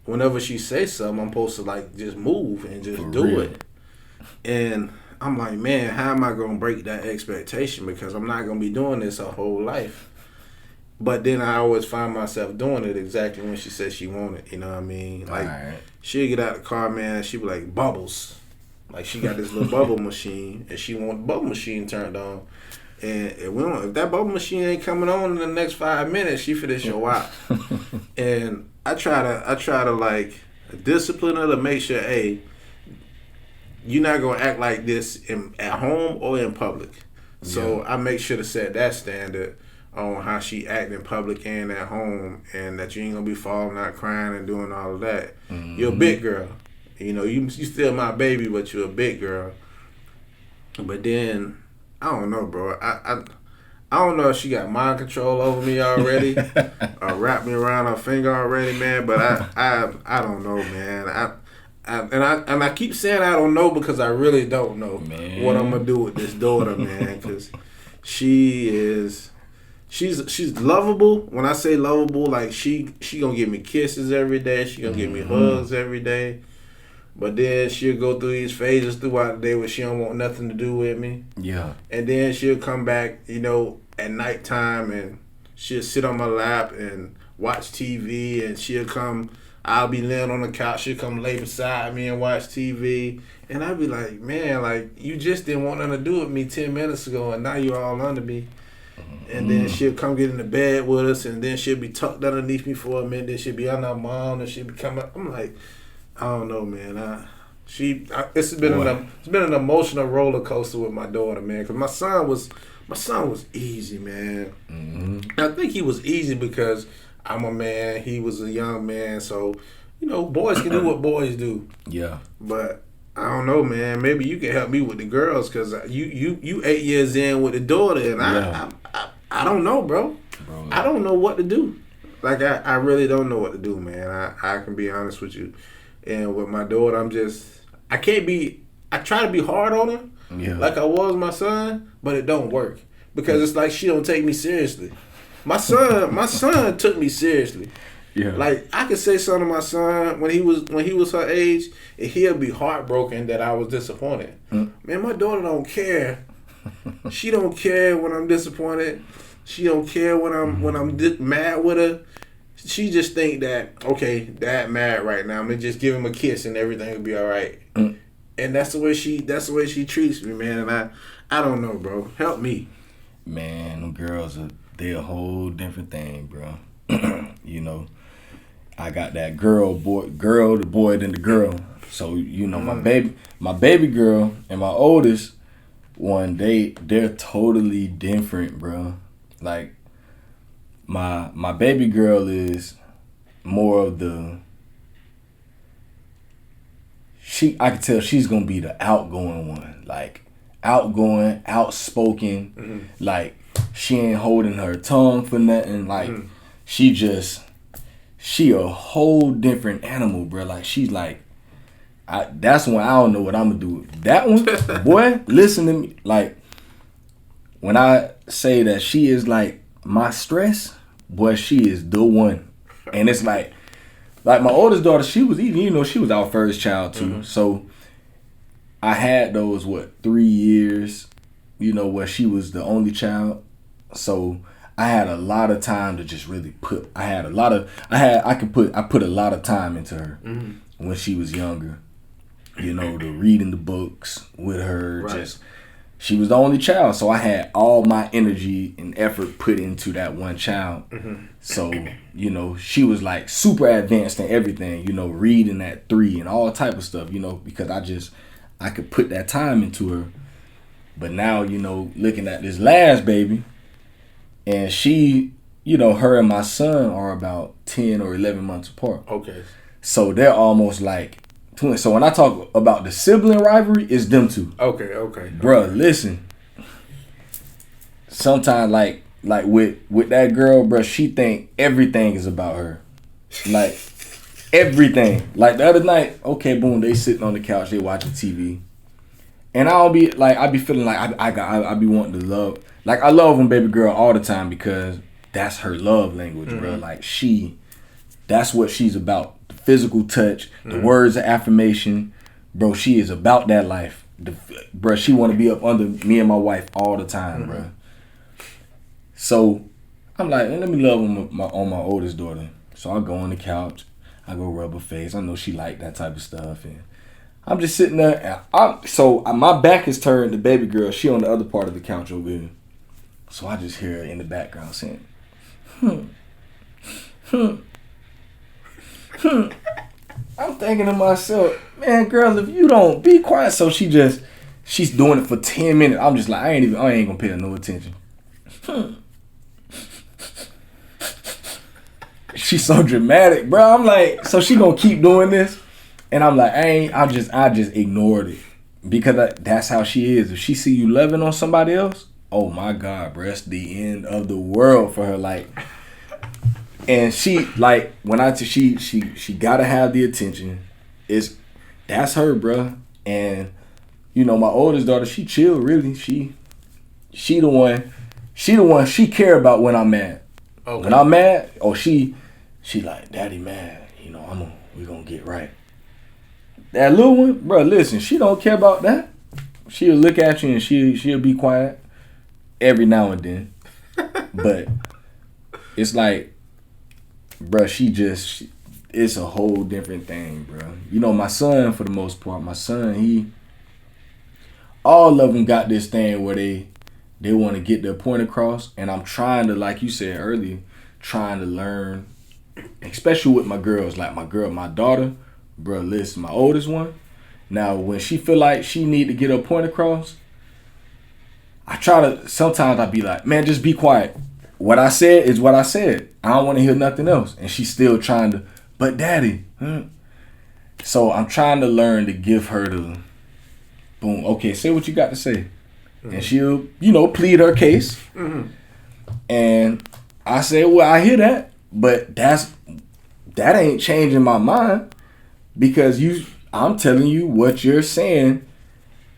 whenever she says something, I'm supposed to like just move and just do it. And I'm like, man, how am I gonna break that expectation? Because I'm not gonna be doing this her whole life. But then I always find myself doing it exactly when she says she want it. You know what I mean? Like she'll get out of the car, man. She be like bubbles. Like she got this little bubble machine, and she want the bubble machine turned on. And if that bubble machine ain't coming on in the next 5 minutes, she finna show out. And I try to like discipline her to make sure, hey, you're not gonna act like this at home or in public. So I make sure to set that standard on how she act in public and at home, and that you ain't gonna be falling out crying and doing all of that. You're a big girl. You know, you still my baby, but you're a big girl. But then I don't know, bro. I don't know if she got mind control over me already or wrapped me around her finger already, man. But I don't know, man. I keep saying I don't know because I really don't know what I'm gonna do with this daughter, man. Because she's lovable. When I say lovable, like she gonna give me kisses every day. She gonna give me hugs every day. But then she'll go through these phases throughout the day where she don't want nothing to do with me. Yeah. And then she'll come back, at nighttime and she'll sit on my lap and watch TV, and I'll be laying on the couch, she'll come lay beside me and watch TV. And I'll be like, man, like, you just didn't want nothing to do with me 10 minutes ago, and now you're all under me. And then she'll come get in the bed with us, and then she'll be tucked underneath me for a minute, then she'll be on her mom, and she'll be coming up. I'm like, I don't know, man. It's been an emotional roller coaster with my daughter, man. Cause my son was easy, man. Mm-hmm. I think he was easy because I'm a man. He was a young man, so boys can do what boys do. Yeah. But I don't know, man. Maybe you can help me with the girls, cause you 8 years in with the daughter, and I don't know, bro. I don't know what to do. Like I really don't know what to do, man. I can be honest with you. And with my daughter, I try to be hard on her, like I was my son, but it don't work. Because it's like she don't take me seriously. My son took me seriously. Yeah. Like I could say something to my son when he was her age, and he'll be heartbroken that I was disappointed. Man, my daughter don't care. She don't care when I'm disappointed. She don't care when I'm mad with her. She just think that, okay, Dad mad right now. I'm gonna just give him a kiss and everything will be all right. And that's the way she treats me, man. And I don't know, bro. Help me. Man, them girls they're a whole different thing, bro. I got that the boy, then the girl. So my baby girl and my oldest one, they're totally different, bro. Like. My baby girl is more of I can tell she's gonna be the outgoing one, like outgoing, outspoken, like she ain't holding her tongue for nothing, like she a whole different animal, bro. Like she's like, that's when I don't know what I'm gonna do. That one, boy, listen to me. Like when I say that she is like my stress, boy, she is the one. And it's like my oldest daughter, she was even, she was our first child too. Mm-hmm. So I had those 3 years, where she was the only child. So I had a lot of time to just really put a lot of time into her when she was younger. The reading the books with her, right. She was the only child, so I had all my energy and effort put into that one child. Mm-hmm. So, she was like super advanced in everything, reading at 3 and all type of stuff, because I could put that time into her. But now, looking at this last baby, and she, her and my son are about 10 or 11 months apart. Okay. So they're almost like twins. So when I talk about the sibling rivalry, it's them two. Okay. Bruh, listen. Sometimes like with that girl, bruh, she think everything is about her. Like everything. Like the other night, okay, boom, they sitting on the couch, they watching TV. And I be feeling like I be wanting to love. Like I love my baby girl all the time because that's her love language, bruh. Like that's what she's about. Physical touch, the words of affirmation, bro. She is about that life, bro. She want to be up under me and my wife all the time, bro. So I'm like, let me love on my oldest daughter. So I go on the couch, I go rub her face. I know she like that type of stuff, and I'm just sitting there. And my back is turned to baby girl. She on the other part of the couch over here. So I just hear her in the background saying, I'm thinking to myself, man, girl, if you don't be quiet. So she's doing it for 10 minutes. I'm just like, I ain't gonna pay her no attention. She's so dramatic, bro. I'm like, so she gonna keep doing this? And I'm like, I just ignored it. Because that's how she is. If she see you loving on somebody else, oh my God, bro, it's the end of the world for her. Like, and she, like, when she gotta have the attention. that's her, bro. And you know, my oldest daughter, she chill really. She the one. She care about when I'm mad. Okay. When I'm mad, she like, Daddy mad. You know, we gonna get right. That little one, bro, listen, she don't care about that. She'll look at you and she'll be quiet every now and then. But it's like, bro, it's a whole different thing, bro. You know, my son, for the most part, all of them got this thing where they want to get their point across. And I'm trying to, like you said earlier, trying to learn, especially with my girls. Like my daughter, bro, listen, my oldest one. Now, when she feel like she need to get her point across, sometimes I be like, man, just be quiet. What I said is what I said. I don't want to hear nothing else. And she's still trying to, but Daddy. So I'm trying to learn to give her the, boom, okay, say what you got to say. Mm-hmm. And she'll, you know, plead her case. Mm-hmm. And I say, well, I hear that, but that ain't changing my mind, because I'm telling you what you're saying,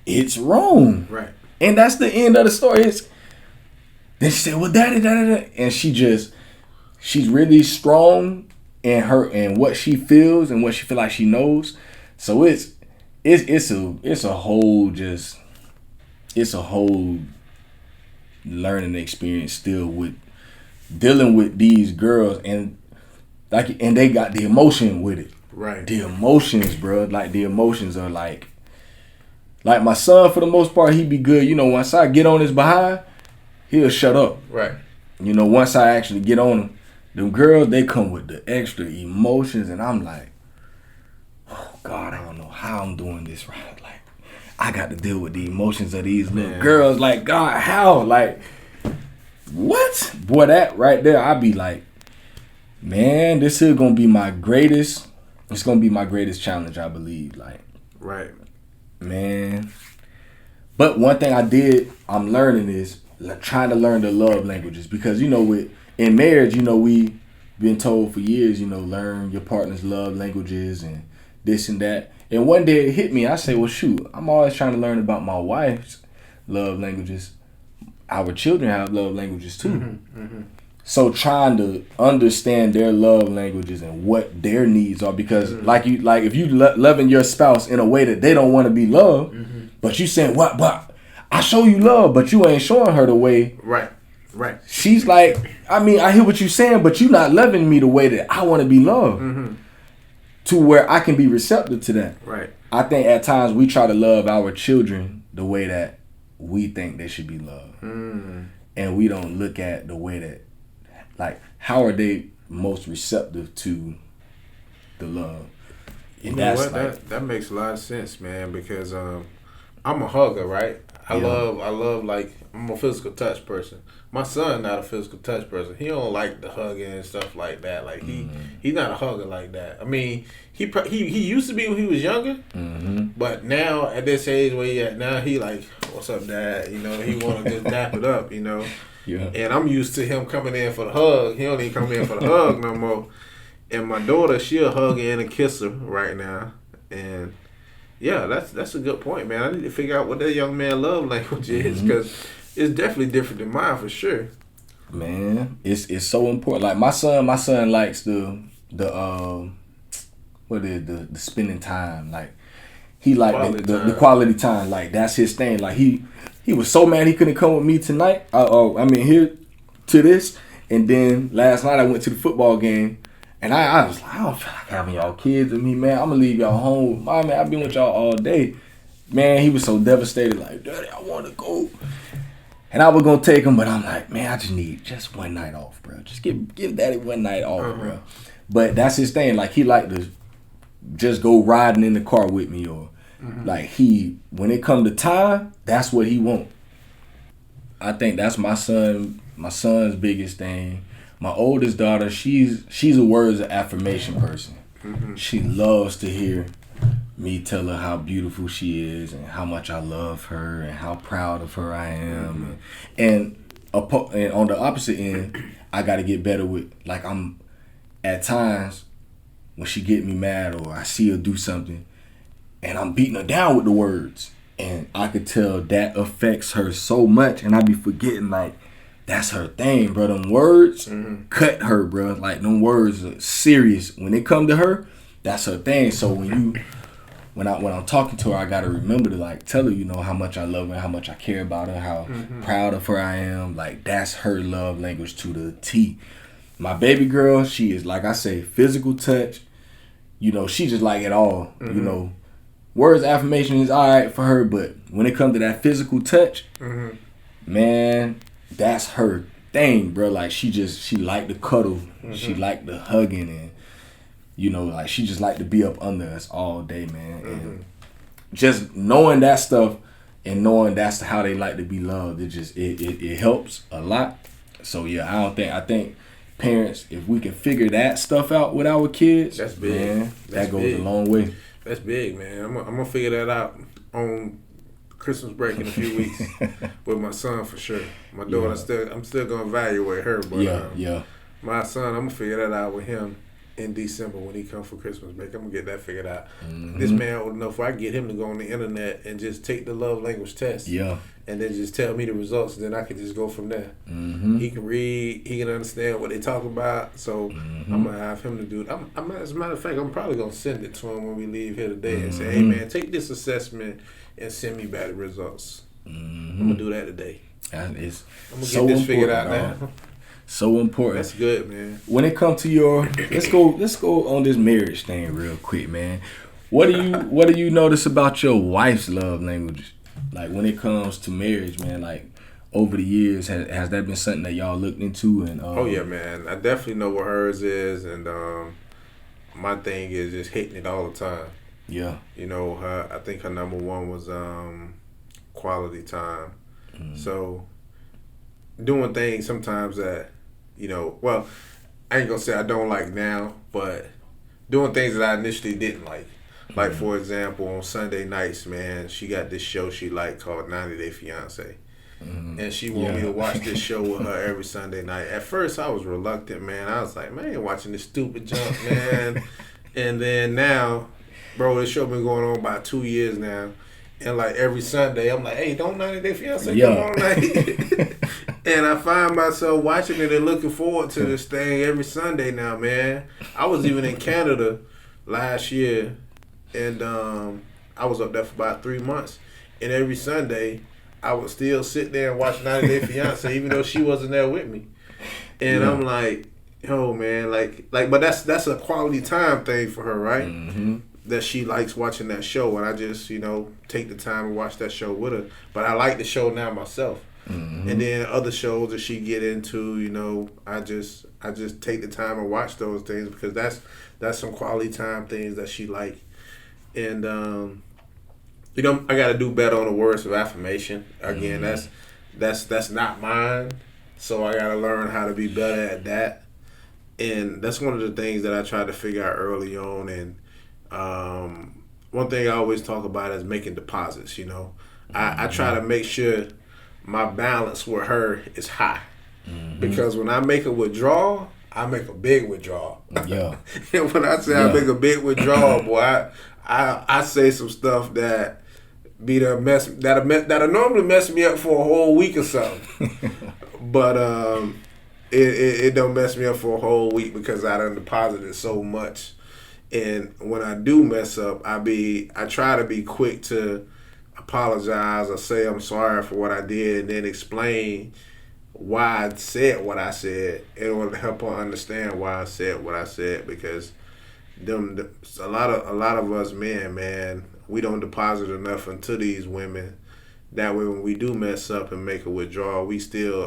it's wrong. Right. And that's the end of the story. Then she said, well, Daddy, and she's really strong in her and what she feels and what she feel like she knows. So it's a whole learning experience still with dealing with these girls, and they got the emotion with it. Right. The emotions, bro. Like, the emotions are like my son, for the most part, he be good. You know, once I get on his behind, he'll shut up. Right. You know, once I actually get on him, them girls, they come with the extra emotions, and I'm like, oh God, I don't know how I'm doing this right. Like, I got to deal with the emotions of these little girls. Like, God, how? Like, what? Boy, that right there, I be like, man, this is gonna be my greatest. It's gonna be my greatest challenge, I believe. Like, right, man. But one thing I'm learning is trying to learn the love languages, because, you know, in marriage, you know, we've been told for years, you know, learn your partner's love languages and this and that. And one day it hit me. I say, well, shoot, I'm always trying to learn about my wife's love languages. Our children have love languages too. Mm-hmm, mm-hmm. So trying to understand their love languages and what their needs are, because like if you loving your spouse in a way that they don't want to be loved, mm-hmm. but you saying what I show you love, but you ain't showing her the way. Right. She's like, I mean, I hear what you're saying, but you're not loving me the way that I want to be loved. Mm-hmm. To where I can be receptive to that. Right. I think at times we try to love our children the way that we think they should be loved. Mm. And we don't look at the way that, like, how are they most receptive to the love? And you know what? Like, that makes a lot of sense, man, because I'm a hugger, right? I love, like, I'm a physical touch person. My son not a physical touch person. He don't like the hugging and stuff like that. Like, he's not a hugger like that. I mean, he used to be when he was younger, mm-hmm. but now at this age where he at now, he like, what's up, Dad? You know, he want to just dap it up, you know. Yeah. And I'm used to him coming in for the hug. He don't even come in for the hug no more. And my daughter, she'll hug and a kiss her right now. And yeah, that's a good point, man. I need to figure out what that young man love language is, because it's definitely different than mine for sure. Man, it's so important. Like my son likes the spending time. Like, he like the quality time. Like, that's his thing. Like, he was so mad he couldn't come with me tonight. Here to this. And then last night I went to the football game. And I was like, I don't feel like having y'all kids with me, man. I'm going to leave y'all home. My man, I've been with y'all all day. Man, he was so devastated. Like, Daddy, I want to go. And I was going to take him, but I'm like, man, I just need just one night off, bro. Just give Daddy one night off, bro. But that's his thing. Like, he like to just go riding in the car with me, or like, when it come to time, that's what he want. I think that's my son's biggest thing. My oldest daughter, she's a words of affirmation person. Mm-hmm. She loves to hear me tell her how beautiful she is and how much I love her and how proud of her I am. Mm-hmm. And on the opposite end, I got to get better with, like, I'm at times when she get me mad or I see her do something, and I'm beating her down with the words. And I could tell that affects her so much, and I be forgetting, like, that's her thing, bro. Them words cut her, bro. Like, them words are serious. When it come to her, that's her thing. So when I'm talking to her, I gotta remember to, like, tell her, you know, how much I love her, how much I care about her, how proud of her I am. Like, that's her love language to the T. My baby girl, she is, like I say, physical touch. You know, she just like it all. You know, words, affirmation is all right for her, but when it comes to that physical touch, man, that's her thing, bro. Like, she like to cuddle. She like the hugging, and, you know, like, she just like to be up under us all day, man. And just knowing that stuff and knowing that's how they like to be loved, it helps a lot. So yeah, I think parents, if we can figure that stuff out with our kids, that's big. Man, that goes a long way. That's big, man. I'm gonna figure that out on Christmas break in a few weeks with my son for sure. My daughter, I'm still gonna evaluate her, but my son, I'm gonna figure that out with him in December when he comes for Christmas break. I'm gonna get that figured out. This man old enough where I get him to go on the internet and just take the love language test. And then just tell me the results, and then I can just go from there. He can read, he can understand what they talk about, so I'm going to have him to do it. As a matter of fact, I'm probably going to send it to him when we leave here today and say, hey, man, take this assessment and send me back the results. I'm going to do that today. I'm going to get this figured out now. So important. That's good, man. When it comes to your, let's go on this marriage thing real quick, man. What do you notice about your wife's love language? Like, when it comes to marriage, man, like, over the years, has that been something that y'all looked into? And oh yeah, man, I definitely know what hers is, and my thing is just hitting it all the time. Yeah, you know, I think her number one was quality time. So doing things sometimes that, you know, well, I ain't gonna say I don't like now, but doing things that I initially didn't like. Like, for example, on Sunday nights, man, she got this show she liked called 90 Day Fiancé. And she wanted me to watch this show with her every Sunday night. At first, I was reluctant, man. I was like, man, I ain't watching this stupid junk, man. And then now, bro, this show been going on about 2 years now. And, like, every Sunday, I'm like, hey, don't 90 Day Fiancé come on, like. And I find myself watching it and looking forward to this thing every Sunday now, man. I was even in Canada last year. And I was up there for about 3 months. And every Sunday, I would still sit there and watch 90 Day Fiancé, even though she wasn't there with me. And I'm like, yo, man, like, but that's a quality time thing for her, right? That she likes watching that show, and I just, you know, take the time and watch that show with her. But I like the show now myself. And then other shows that she get into, you know, I just take the time and watch those things because that's some quality time things that she like. And you know, I got to do better on the words of affirmation. Again, that's not mine, so I got to learn how to be better at that. And that's one of the things that I tried to figure out early on. And one thing I always talk about is making deposits. You know, I try to make sure my balance with her is high, because when I make a withdrawal, I make a big withdrawal. Yeah. And when I say I make a big withdrawal, boy, I say some stuff that that'll normally mess me up for a whole week or something. But it don't mess me up for a whole week because I done deposited so much. And when I do mess up, I try to be quick to apologize or say I'm sorry for what I did, and then explain why I said what I said in order to help her understand why I said what I said. Because a lot of us men, man, we don't deposit enough into these women. That way, when we do mess up and make a withdrawal,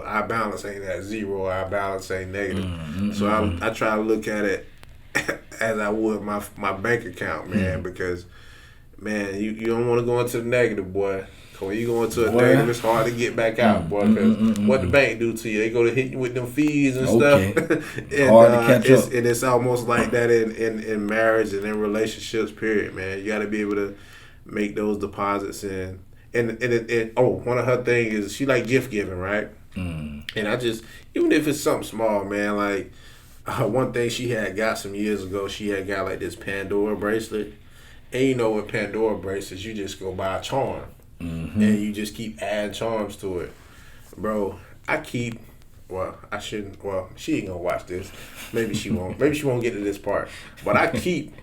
our balance ain't at zero. Our balance ain't negative. So I try to look at it as I would my bank account, man, because, man, you don't want to go into the negative, boy. When you go into a negative, it's hard to get back out, boy, because what the bank do to you, they go to hit you with them fees and stuff. And, hard to catch up. And it's almost like that in marriage and in relationships, period, man. You got to be able to make those deposits in. And one of her things is she like gift giving, right? And I just, even if it's something small, man, like one thing she had got some years ago, she had got like this Pandora bracelet. And you know, with Pandora bracelets, you just go buy a charm. And you just keep adding charms to it. Bro, I shouldn't. Well, she ain't gonna watch this. Maybe she won't. Maybe she won't get to this part. But I keep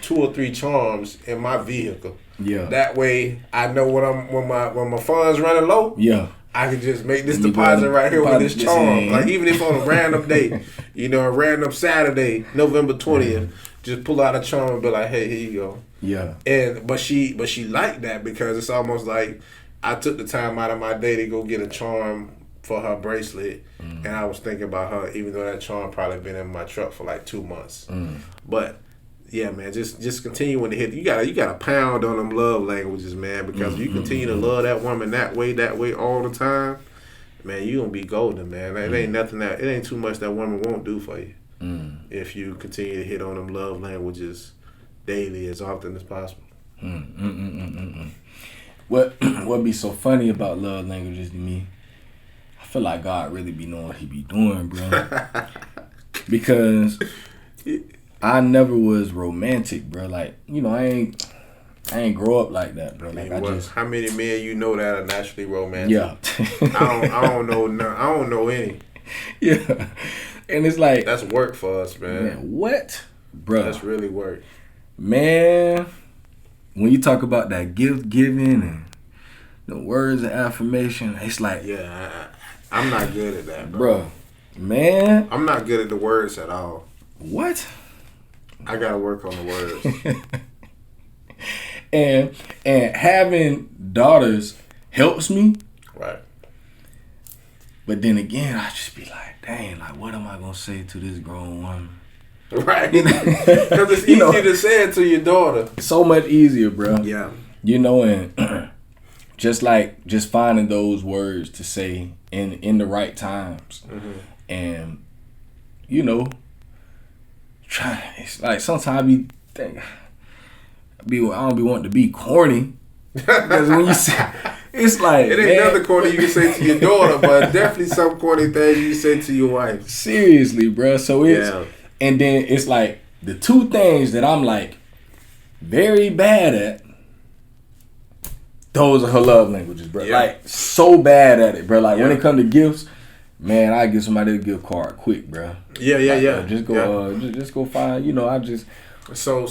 2 or 3 charms in my vehicle. Yeah. That way, I know when my funds running low. Yeah. I can just make this deposit right here with this charm. Like even if on a random day, you know, a random Saturday, November 20th, just pull out a charm and be like, hey, here you go. Yeah. But she liked that because it's almost like I took the time out of my day to go get a charm for her bracelet, and I was thinking about her, even though that charm probably been in my truck for like 2 months. But yeah, man, just continuing to hit. You gotta pound on them love languages, man, because you continue to love that woman that way all the time, man, you gonna be golden, man. It ain't nothing it ain't too much that woman won't do for you if you continue to hit on them love languages daily as often as possible. What be so funny about love languages to me? I feel like God really be knowing what he be doing, bro. Because I never was romantic, bro. Like, you know, I ain't grow up like that, bro. Like how many men you know that are naturally romantic? Yeah. I don't know none. I don't know any. Yeah. And it's like that's work for us, man. What? Bro. That's really work. Man, when you talk about that gift giving and the words of affirmation, it's like I'm not good at that, bro. Man, I'm not good at the words at all. What? I gotta work on the words. and having daughters helps me. Right. But then again, I just be like, dang, like what am I gonna say to this grown woman? Right. Because it's easier to say it to your daughter. So much easier, bro. Yeah. You know, and just finding those words to say in the right times. And, you know, it's like sometimes I don't be wanting to be corny. Because when you say, it's like, it ain't nothing corny you can say to your daughter, but definitely some corny thing you say to your wife. Seriously, bro. So it's, and then it's like the 2 things that I'm like very bad at, those are her love languages, bro. Yeah. Like so bad at it, bro. Like when it comes to gifts, man, I give somebody a gift card quick, bro. Yeah. Just go, just go find. You know, I just. So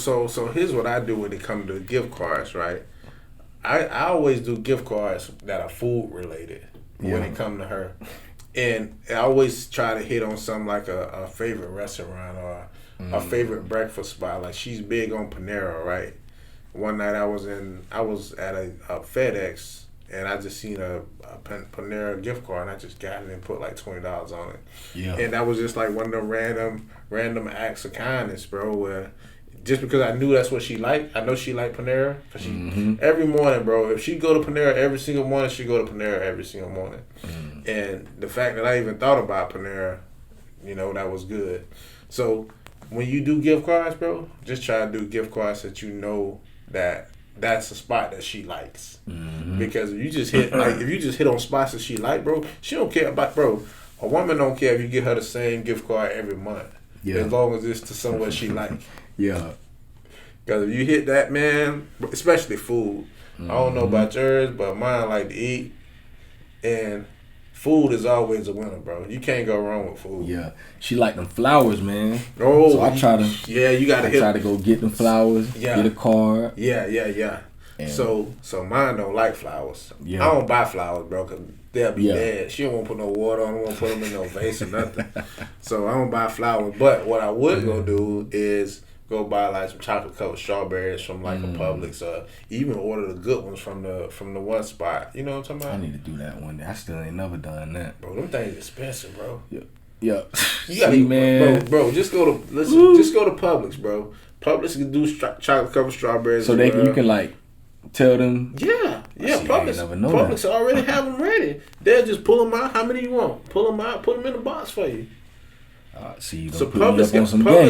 here's what I do when it comes to gift cards, right? I always do gift cards that are food related when it comes to her, and I always try to hit on something like a favorite restaurant or a favorite breakfast spot. Like she's big on Panera, right? One night I was at a FedEx and I just seen a Panera gift card and I just got it and put like $20 on it. Yeah. And that was just like one of the random acts of kindness, bro, where just because I knew that's what she liked, I know she liked Panera. Cause she every morning, bro, if she go to Panera every single morning, she go to Panera every single morning. And the fact that I even thought about Panera, you know, that was good. So when you do gift cards, bro, just try to do gift cards that you know that's a spot that she likes. Because if you just hit on spots that she like, bro, she don't care about, bro. A woman don't care if you get her the same gift card every month, as long as it's to somewhere she like. Yeah. Because if you hit that, man, especially food. I don't know about yours, but mine like to eat, and food is always a winner, bro. You can't go wrong with food. Yeah, she like them flowers, man. Oh, so I try to. Yeah, you gotta. Try to go get them flowers. Yeah. Get a card. Yeah. And so mine don't like flowers. Yeah. I don't buy flowers, bro, because they'll be dead. She don't want to put no water on them, won't put them in no vase or nothing. So I don't buy flowers. But what I would go do is go buy like some chocolate covered strawberries from like a Publix, or even order the good ones from the one spot. You know what I'm talking about? I need to do that one day. I still ain't never done that. Bro, them things expensive, bro. Yeah. You gotta, man. Bro, just go to Publix, bro. Publix can do chocolate covered strawberries. So you can like tell them. Yeah. Publix already have them ready. They'll just pull them out. How many you want? Pull them out. Put them in the box for you. So Publix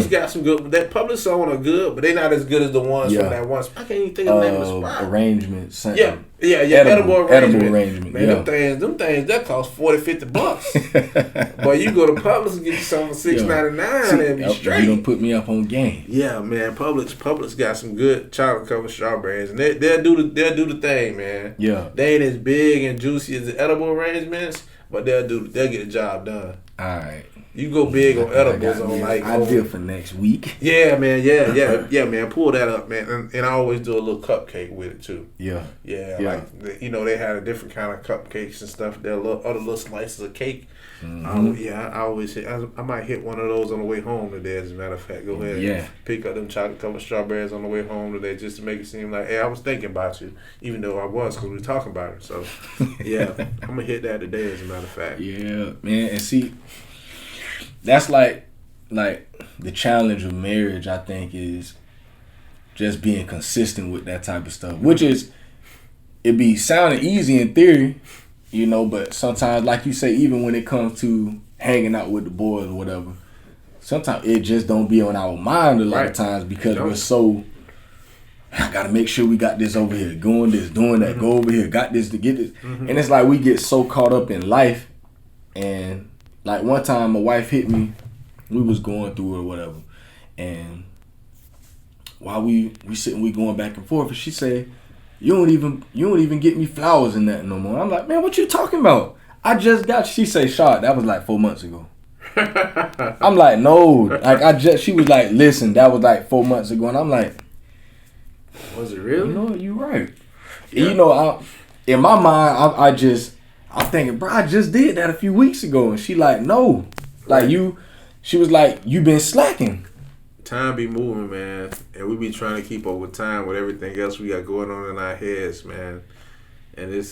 got some good. That Publix on are good, but they not as good as the ones from that one. I can't even think of the name of the spot. Arrangement. Yeah, Yeah, edible arrangement. Man, yeah. them things that cost $40-$50. But you go to Publix and get you something for $6.99 and be straight. You done put me up on game. Yeah, man. Publix got some good chocolate covered strawberries, and they'll do the thing, man. Yeah, they ain't as big and juicy as the edible arrangements, but they'll get the job done. All right. You go big on edibles on like idea for next week. Yeah, man. Yeah, man. Pull that up, man. And I always do a little cupcake with it too. Yeah. Like they had a different kind of cupcakes and stuff. There are other little slices of cake. Mm-hmm. I always hit. I might hit one of those on the way home today. As a matter of fact, go ahead. Yeah. Pick up them chocolate covered strawberries on the way home today, just to make it seem like, hey, I was thinking about you, even though I was, because we were talking about it. So, yeah, I'm gonna hit that today. As a matter of fact. Yeah, man. And see, that's like the challenge of marriage. I think is just being consistent with that type of stuff, which is it be sounding easy in theory. But sometimes, like you say, even when it comes to hanging out with the boys or whatever, sometimes it just don't be on our mind a lot of times because we're so, I got to make sure we got this over here, doing that, go over here, got this to get this. And it's like we get so caught up in life. And like one time my wife hit me, we was going through it or whatever. And while we sitting, we going back and forth, and she said, You don't even get me flowers and that no more. I'm like, man, what you talking about? I just got. She say, "Shot." That was like 4 months ago. I'm like, no. She was like, listen, that was like 4 months ago, and I'm like, was it real? You right. Yeah. In my mind, I'm thinking, bro, I just did that a few weeks ago, and she like, no, like she was like, you been slacking. Time be moving, man, and we be trying to keep up with time with everything else we got going on in our heads, man. And it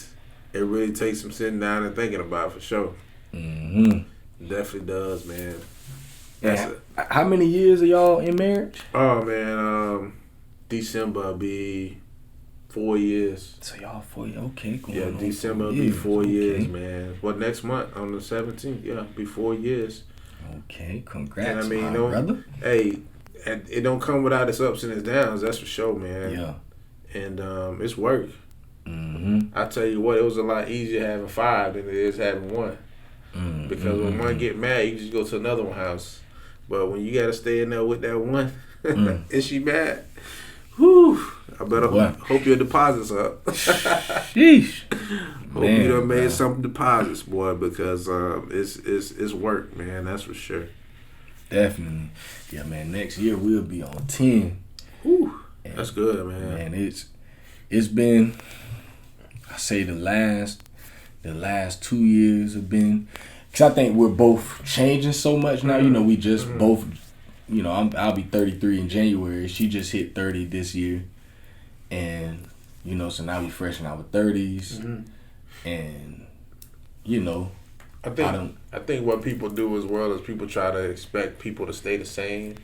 really takes some sitting down and thinking about, for sure. Mm-hmm. Definitely does, man. How many years are y'all in marriage? Oh man, December will be 4 years. So y'all 4 years, okay? Yeah, December will be 4 years, man. Well, next month on the 17th, yeah, be 4 years. Okay, congrats, and my brother. Hey. It don't come without its ups and its downs, that's for sure, man. Yeah. And it's work. Mm-hmm. I tell you what, it was a lot easier having 5 than it is having 1. Mm-hmm. Because when one get mad, you can just go to another one house. But when you got to stay in there with that one, is she mad? Whew. I better hope your deposits up. Sheesh. Hope you done made some deposits, boy, because it's work, man. That's for sure. Definitely. Yeah, man, next year we'll be on 10. Whew. That's good, man. Man, it's been, I say the last 2 years have been, because I think we're both changing so much now. We just both, I'll be 33 in January. She just hit 30 this year. And, so now we fresh in our 30s. And, I think what people do as well is people try to expect people to stay the same,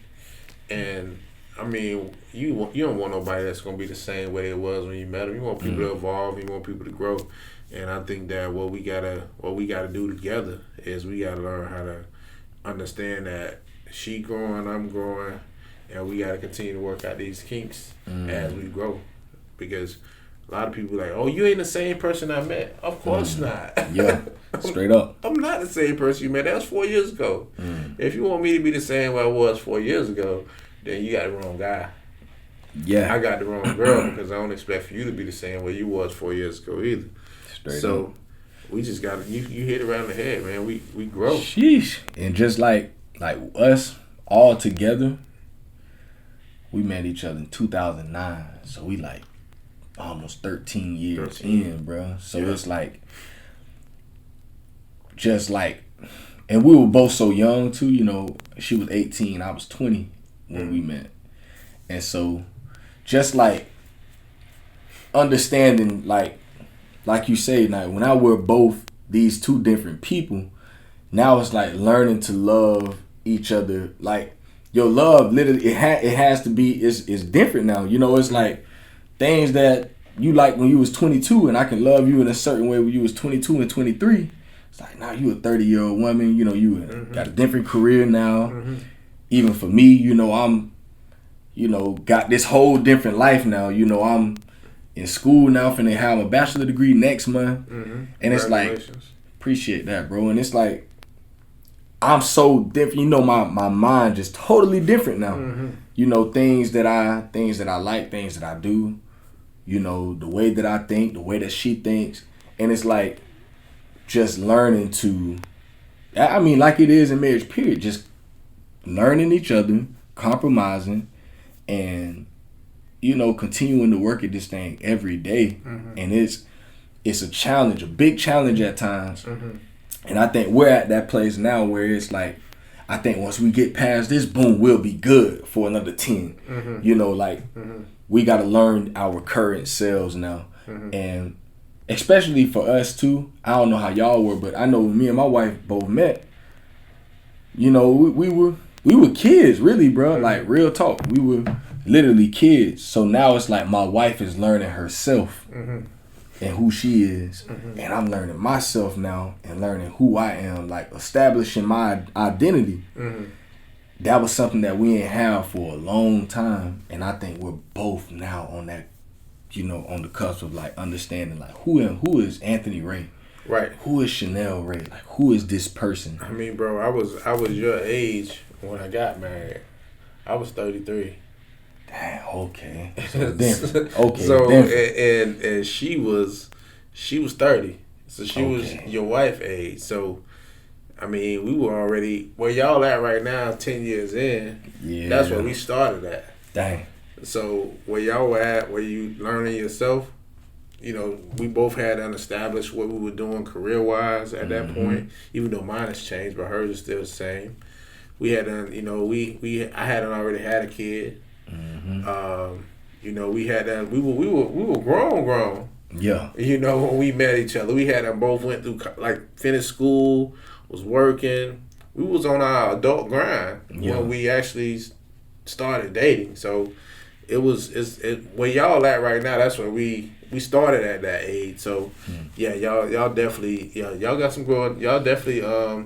and I mean you don't want nobody that's gonna be the same way it was when you met them. You want people to evolve. You want people to grow, and I think that what we gotta do together is we gotta learn how to understand that she growing, I'm growing, and we gotta continue to work out these kinks as we grow, because a lot of people like, oh, you ain't the same person I met. Of course not. Yeah, straight up. I'm not the same person you met. That was 4 years ago. If you want me to be the same way I was 4 years ago, then you got the wrong guy. Yeah. I got the wrong girl, because I don't expect for you to be the same way you was 4 years ago either. Straight up. We just got to, you hit it around the head, man. We grow. Sheesh. And just like us all together, we met each other in 2009. So we like almost 13 years in, bro. So it's like, just like, and we were both so young too. She was 18, I was 20 when we met. And so just like understanding, like you say, now when I were both these two different people, now it's like learning to love each other. Like your love literally it has to be is different now. It's like things that you like when you was 22, and I can love you in a certain way when you was 22 and 23. It's like now you a 30-year-old woman. You got a different career now. Even for me, I'm got this whole different life now. I'm in school now, finna have a bachelor degree next month. And it's like, appreciate that, bro. And it's like, I'm so different. You know, my mind just totally different now. You know, things that I like, things that I do. You know, the way that I think, the way that she thinks. And it's like just learning to, I mean, like it is in marriage, period. Just learning each other, compromising, and, you know, continuing to work at this thing every day. And it's a challenge, a big challenge at times. And I think we're at that place now where it's like, I think once we get past this, boom, we'll be good for another 10. You know, like, we got to learn our current selves now. And especially for us, too, I don't know how y'all were, but I know me and my wife both met. You know, we were kids, really, bro. Like, real talk. We were literally kids. So now it's like my wife is learning herself. And who she is, and I'm learning myself now and learning who I am, like establishing my identity. That was something that we didn't have for a long time, and I think we're both now on that, you know, on the cusp of like understanding like who is Anthony Ray, right? Who is Chanel Ray? Like, who is this person? I mean, bro, I was your age when I got married. I was 33. Damn, okay. Okay. So and she was 30. So she was your wife age. So I mean, we were already where y'all at right now, 10 years in. Yeah. That's where we started at. Dang. So where y'all were at, where you learning yourself, you know, we both had established what we were doing career wise at that point. Even though mine has changed, but hers is still the same. We had you know, I hadn't already had a kid. You know, we had that. We were grown. Yeah. You know, when we met each other, we had them both went through like finished school, was working. We was on our adult grind when we actually started dating. So it's where y'all at right now. That's where we started at that age. So yeah, y'all definitely y'all got some growing. Y'all definitely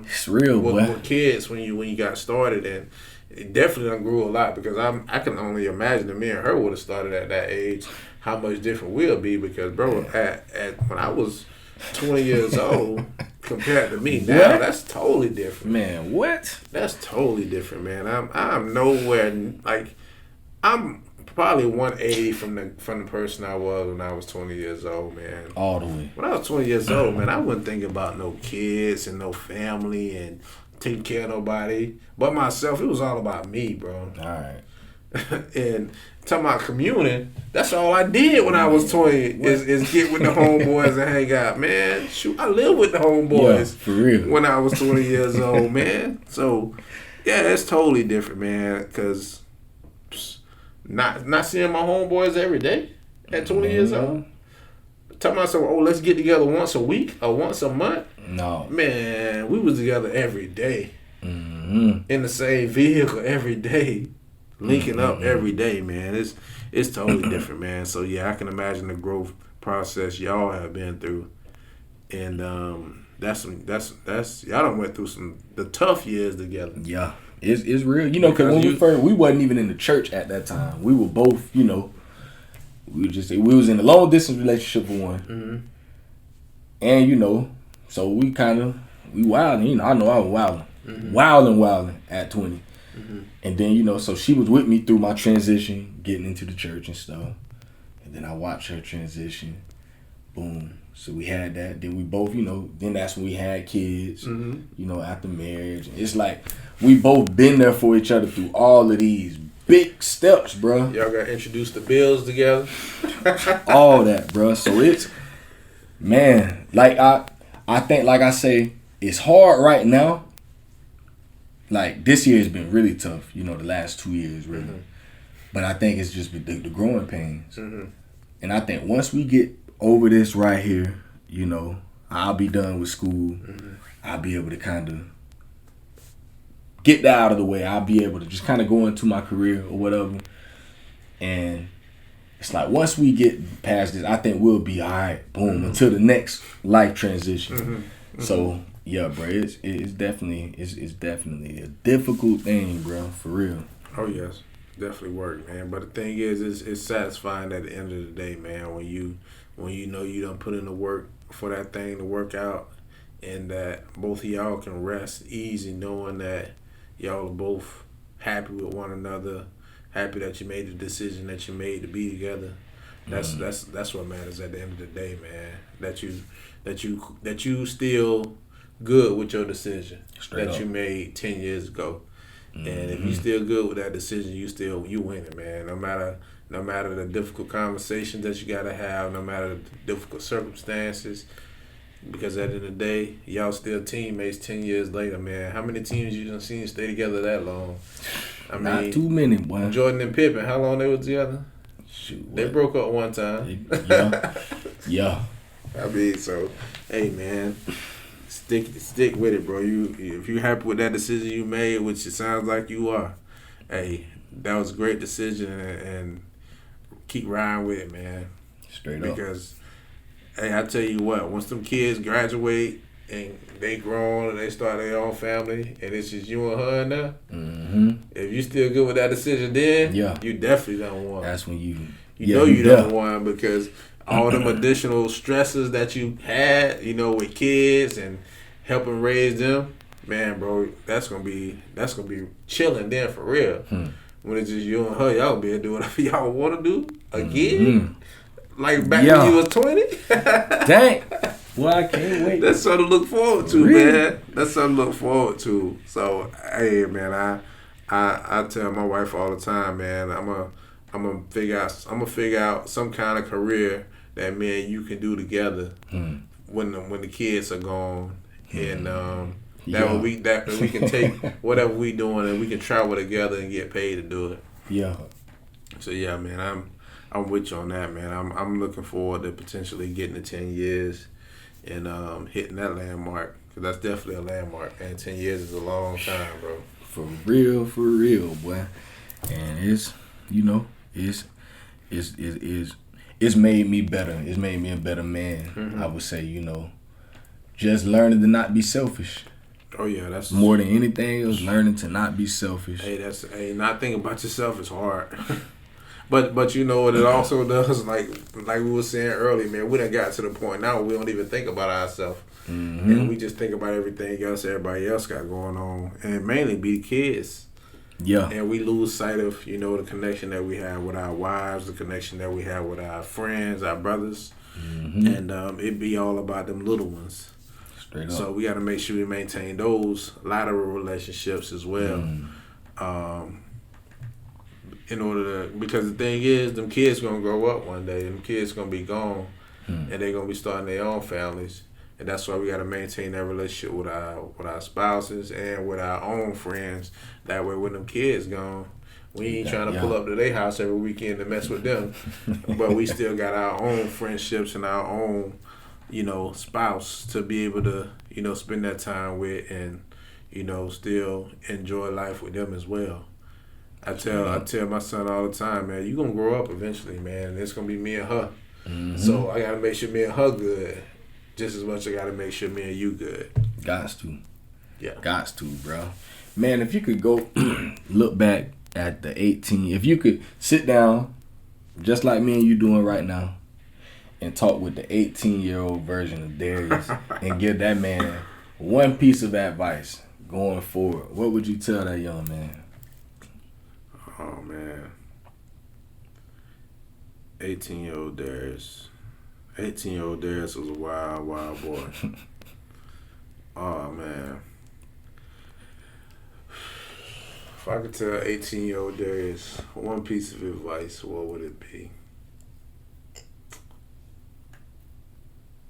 it's real with kids when you got started, and it definitely done grew a lot because I can only imagine that me and her would have started at that age, how much different we'll be because bro, at when I was 20 years old compared to me now, that's totally different. Man, what? That's totally different, man. I'm nowhere like I'm probably 180 from the person I was when I was 20 years old, man. All the way. When I was 20 years old, man, I wasn't thinking about no kids and no family and taking care of nobody but myself. It was all about me, bro. All right. And talking about communing, that's all I did when I was 20 is get with the homeboys and hang out. Man, shoot, I lived with the homeboys for real when I was 20 years old, man. So, yeah, it's totally different, man, because not seeing my homeboys every day at 20 years old. Tell myself, let's get together once a week or once a month. No. Man, we was together every day. In the same vehicle every day. Linking up every day, man. It's totally different, man. So, yeah, I can imagine the growth process y'all have been through. And that's y'all done went through the tough years together. Yeah. It's real. You know, because when we wasn't even in the church at that time. We were both, you know, we was in a long distance relationship for one. And, you know, so we wilding. You know, I know I was wilding at 20. And then, you know, so she was with me through my transition, getting into the church and stuff. And then I watched her transition. Boom. So we had that. Then we both, you know, then that's when we had kids, you know, after marriage. It's like we both been there for each other through all of these big steps, bro. Y'all got introduced to bills together. All that, bro. So it's, man, like I think, like I say, it's hard right now. Like, this year has been really tough, you know, the last 2 years, really. But I think it's just the growing pains. And I think once we get over this right here, you know, I'll be done with school. I'll be able to kind of get that out of the way. I'll be able to just kind of go into my career or whatever. And it's like, once we get past this, I think we'll be all right, boom, until the next life transition. So, yeah, bro, it's definitely a difficult thing, bro, for real. Oh, yes. definitely work, man. But the thing is, it's satisfying at the end of the day, man. When you know you done put in the work for that thing to work out, and that both of y'all can rest easy, knowing that y'all are both happy with one another, happy that you made the decision that you made to be together. That's what matters at the end of the day, man. That you still good with your decision Straight that up. you made 10 years ago. Mm-hmm. And if you still good with that decision, you winning, man. No matter the difficult conversations that you gotta have, no matter the difficult circumstances. Because at the end of the day, y'all still teammates 10 years later, man. How many teams you done seen stay together that long? I mean, Not too many, boy. Jordan and Pippen, how long they was together? Shoot, They broke up one time. Yeah. I mean, so, hey, man, stick with it, bro. If you happy with that decision you made, which it sounds like you are, hey, that was a great decision, and keep riding with it, man. Straight up. Because, hey, I tell you what, once them kids graduate and they grown and they start their own family, and it's just you and her now, if you still good with that decision, then you definitely done won. That's when you done won, because all them additional stresses that you had, with kids and helping raise them, man, bro, that's gonna be chilling then for real. When it's just you and her, y'all be able to do whatever y'all want to do again. Like back when you was 20. Dang. Well, I can't wait. That's something to look forward to, man. That's something to look forward to. So, hey, man, I tell my wife all the time, man, I'm gonna figure out some kind of career that me and you can do together when the kids are gone, and that way we can take whatever we doing and we can travel together and get paid to do it. Yeah. So yeah, man, I'm with you on that, man. I'm looking forward to potentially getting to 10 years and hitting that landmark, because that's definitely a landmark, and 10 years is a long time, bro. For real, boy. And it's made me better. It's made me a better man. I would say, just learning to not be selfish. Oh yeah, that's more than anything else. Learning to not be selfish. Hey, not thinking about yourself is hard. But you know what it also does, like we were saying earlier, man, we done got to the point now we don't even think about ourselves. And we just think about everything else everybody else got going on. And mainly be the kids. Yeah. And we lose sight of, the connection that we have with our wives, the connection that we have with our friends, our brothers. And it be all about them little ones. Straight up. So we got to make sure we maintain those lateral relationships as well. In order to, because the thing is, them kids gonna grow up one day, and them kids gonna be gone, and they gonna be starting their own families, and that's why we gotta maintain that relationship with our spouses and with our own friends. That way, when them kids gone, we ain't trying to pull up to their house every weekend to mess with them, but we still got our own friendships and our own, spouse to be able to, spend that time with, and still enjoy life with them as well. I tell my son all the time, man, you gonna grow up eventually, man, and it's gonna be me and her. So I gotta make sure me and her good just as much as I gotta make sure me and you good. Gots to. Yeah. Gots to, bro. Man, if you could go look back at the 18, if you could sit down, just like me and you doing right now, and talk with the 18-year-old version of Darrius and give that man one piece of advice going forward, what would you tell that young man? Oh, man. 18-year-old Darrius. 18-year-old Darrius was a wild, wild boy. Oh, man. If I could tell 18-year-old Darrius one piece of advice, what would it be?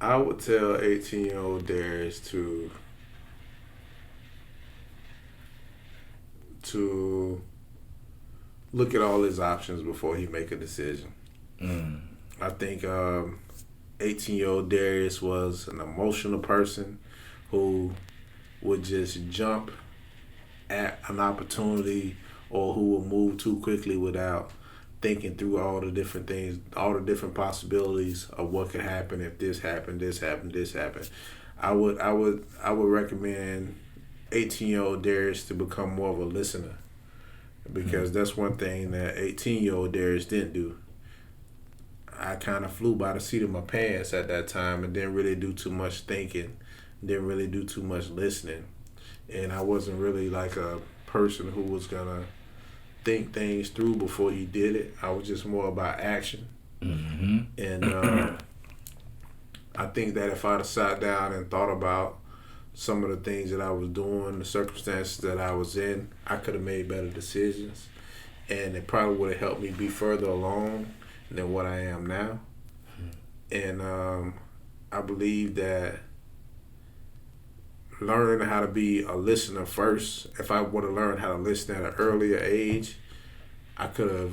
I would tell 18-year-old Darrius to look at all his options before he make a decision. I think 18-year-old Darrius was an emotional person who would just jump at an opportunity, or who will move too quickly without thinking through all the different things, all the different possibilities of what could happen if this happened, this happened, this happened. I would recommend 18-year-old Darrius to become more of a listener because that's one thing that 18-year-old Darrius didn't do. I kind of flew by the seat of my pants at that time and didn't really do too much thinking, didn't really do too much listening. And I wasn't really like a person who was going to think things through before you did it. I was just more about action. Mm-hmm. And I think that if I'd have sat down and thought about some of the things that I was doing, the circumstances that I was in, I could have made better decisions. And it probably would have helped me be further along than what I am now. And I believe that learning how to be a listener first, if I would have learned how to listen at an earlier age, I could have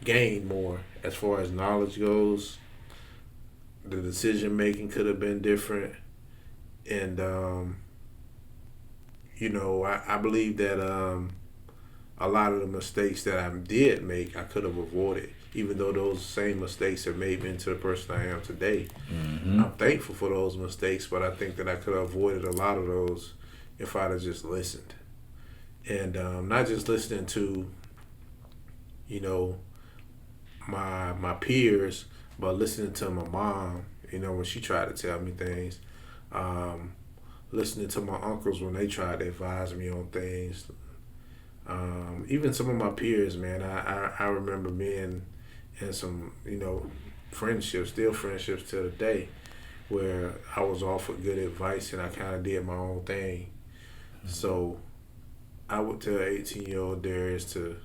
gained more as far as knowledge goes. The decision making could have been different. And, I believe that a lot of the mistakes that I did make, I could have avoided. Even though those same mistakes have made me into the person I am today. Mm-hmm. I'm thankful for those mistakes, but I think that I could have avoided a lot of those if I'd have just listened. And not just listening to, my peers, but listening to my mom, when she tried to tell me things. Listening to my uncles when they tried to advise me on things. Even some of my peers, man, I remember being in some, friendships, still friendships to the day, where I was offered good advice and I kind of did my own thing. Mm-hmm. So I would tell 18-year-old Darrius to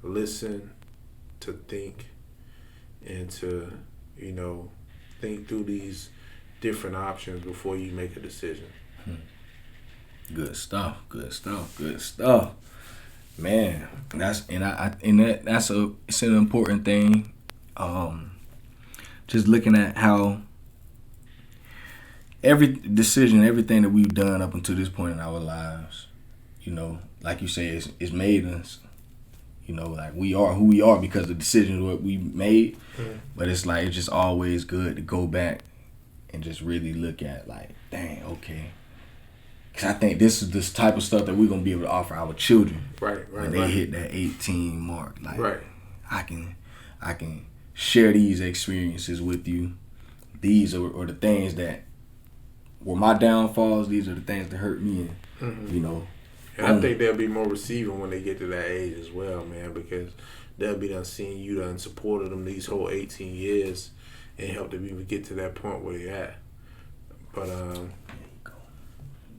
listen, to think, and to, think through these different options before you make a decision. Good stuff. Man, it's an important thing. Just looking at how every decision, everything that we've done up until this point in our lives, like you say, it's made us. Like we are who we are because of the decisions what we made. Mm. But it's just always good to go back and just really look at like, dang, okay. Because I think this is this type of stuff that we're going to be able to offer our children. Right. When they hit that 18 mark. Like, right. I can share these experiences with you. These are the things that were my downfalls. These are the things that hurt me. And, mm-hmm. And I think they'll be more receiving when they get to that age as well, man, because they'll be done seeing you done supported them these whole 18 years and helped them even get to that point where they're at. But,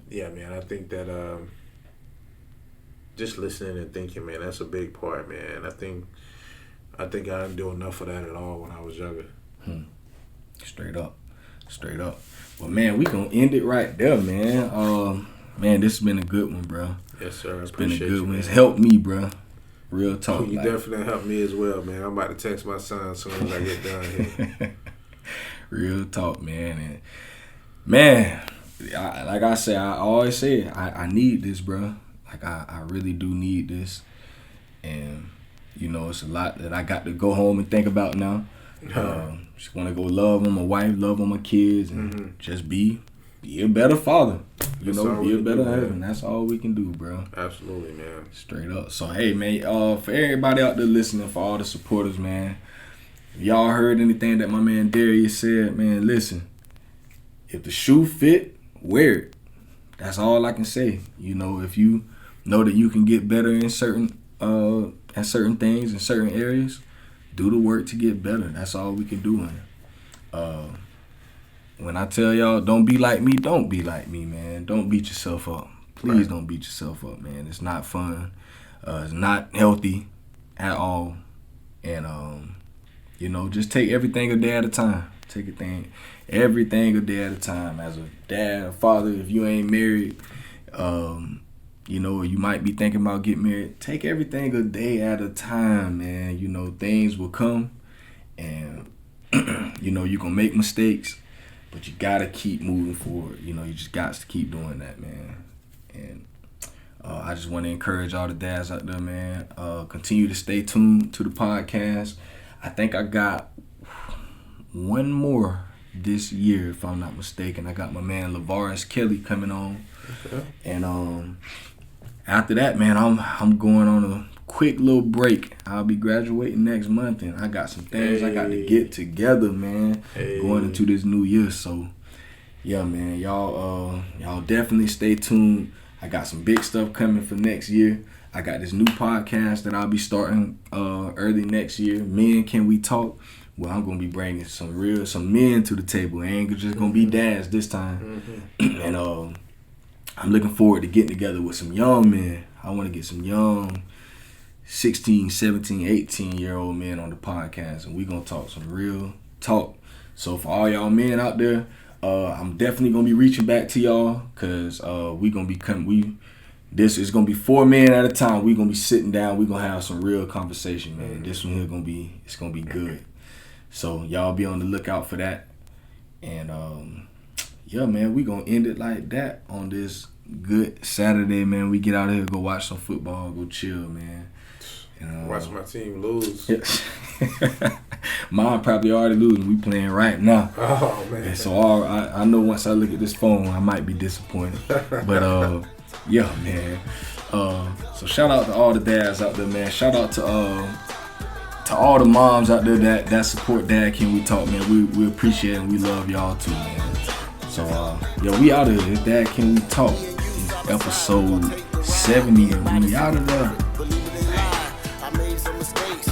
yeah, man, I think that just listening and thinking, man, that's a big part, man. I think I didn't do enough of that at all when I was younger. Straight up. Well, man, we gonna end it right there, man. Man, this has been a good one, bro. Yes, sir. It's been a good one. Man. It's helped me, bro. Real talk. You definitely helped me as well, man. I'm about to text my son as soon as I get done here. Real talk, man. And man, like I say, I always say, I need this, bro. Like I really do need this, and it's a lot that I got to go home and think about now. Just want to go love on my wife, love on my kids, and just be a better father. Be a better husband. That's all we can do, bro. Absolutely, man. Straight up. So hey, man, for everybody out there listening, for all the supporters, man, if y'all heard anything that my man Darrius said, man, listen. If the shoe fit, wear it. That's all I can say. If you know that you can get better in certain things in certain areas, do the work to get better. That's all we can do. When I tell y'all, don't be like me, man. Don't beat yourself up. Please don't beat yourself up, man. It's not fun. It's not healthy at all. And, just take everything a day at a time. Everything a day at a time. As a dad, a father, if you ain't married, you might be thinking about getting married. Take everything a day at a time, man. Things will come, and you're gonna make mistakes, but you gotta keep moving forward. You just got to keep doing that, man. And I just want to encourage all the dads out there, man. Continue to stay tuned to the podcast. I think I got one more this year, if I'm not mistaken. I got my man Lavaris Kelly coming on. Okay. And after that, man, I'm going on a quick little break. I'll be graduating next month, and I got some things I got to get together, man. Going into this new year, so yeah, man, y'all definitely stay tuned. I got some big stuff coming for next year. I got this new podcast that I'll be starting early next year. Men, Can We Talk? Well, I'm gonna be bringing some men to the table. It ain't just gonna be dads this time. And I'm looking forward to getting together with some young men. I want to get some young 16, 17, 18-year-old men on the podcast, and we gonna talk some real talk. So for all y'all men out there, I'm definitely gonna be reaching back to y'all, cause this is gonna be 4 men at a time. We gonna be sitting down. We gonna have some real conversation, man. This one here gonna be good. So y'all be on the lookout for that. And yeah, man, we gonna end it like that on this good Saturday, man. We get out of here, go watch some football, go chill, man. And, watch my team lose. Mine probably already losing. We playing right now. Oh man. And so I know once I look at this phone, I might be disappointed. But yeah, man. So shout out to all the dads out there, man. Shout out to all the moms out there that support Dad Can We Talk, man. We appreciate it and we love y'all too, man. So we out of here. It's Dad Can We Talk. It's episode 70 and we out of there. I made some mistakes.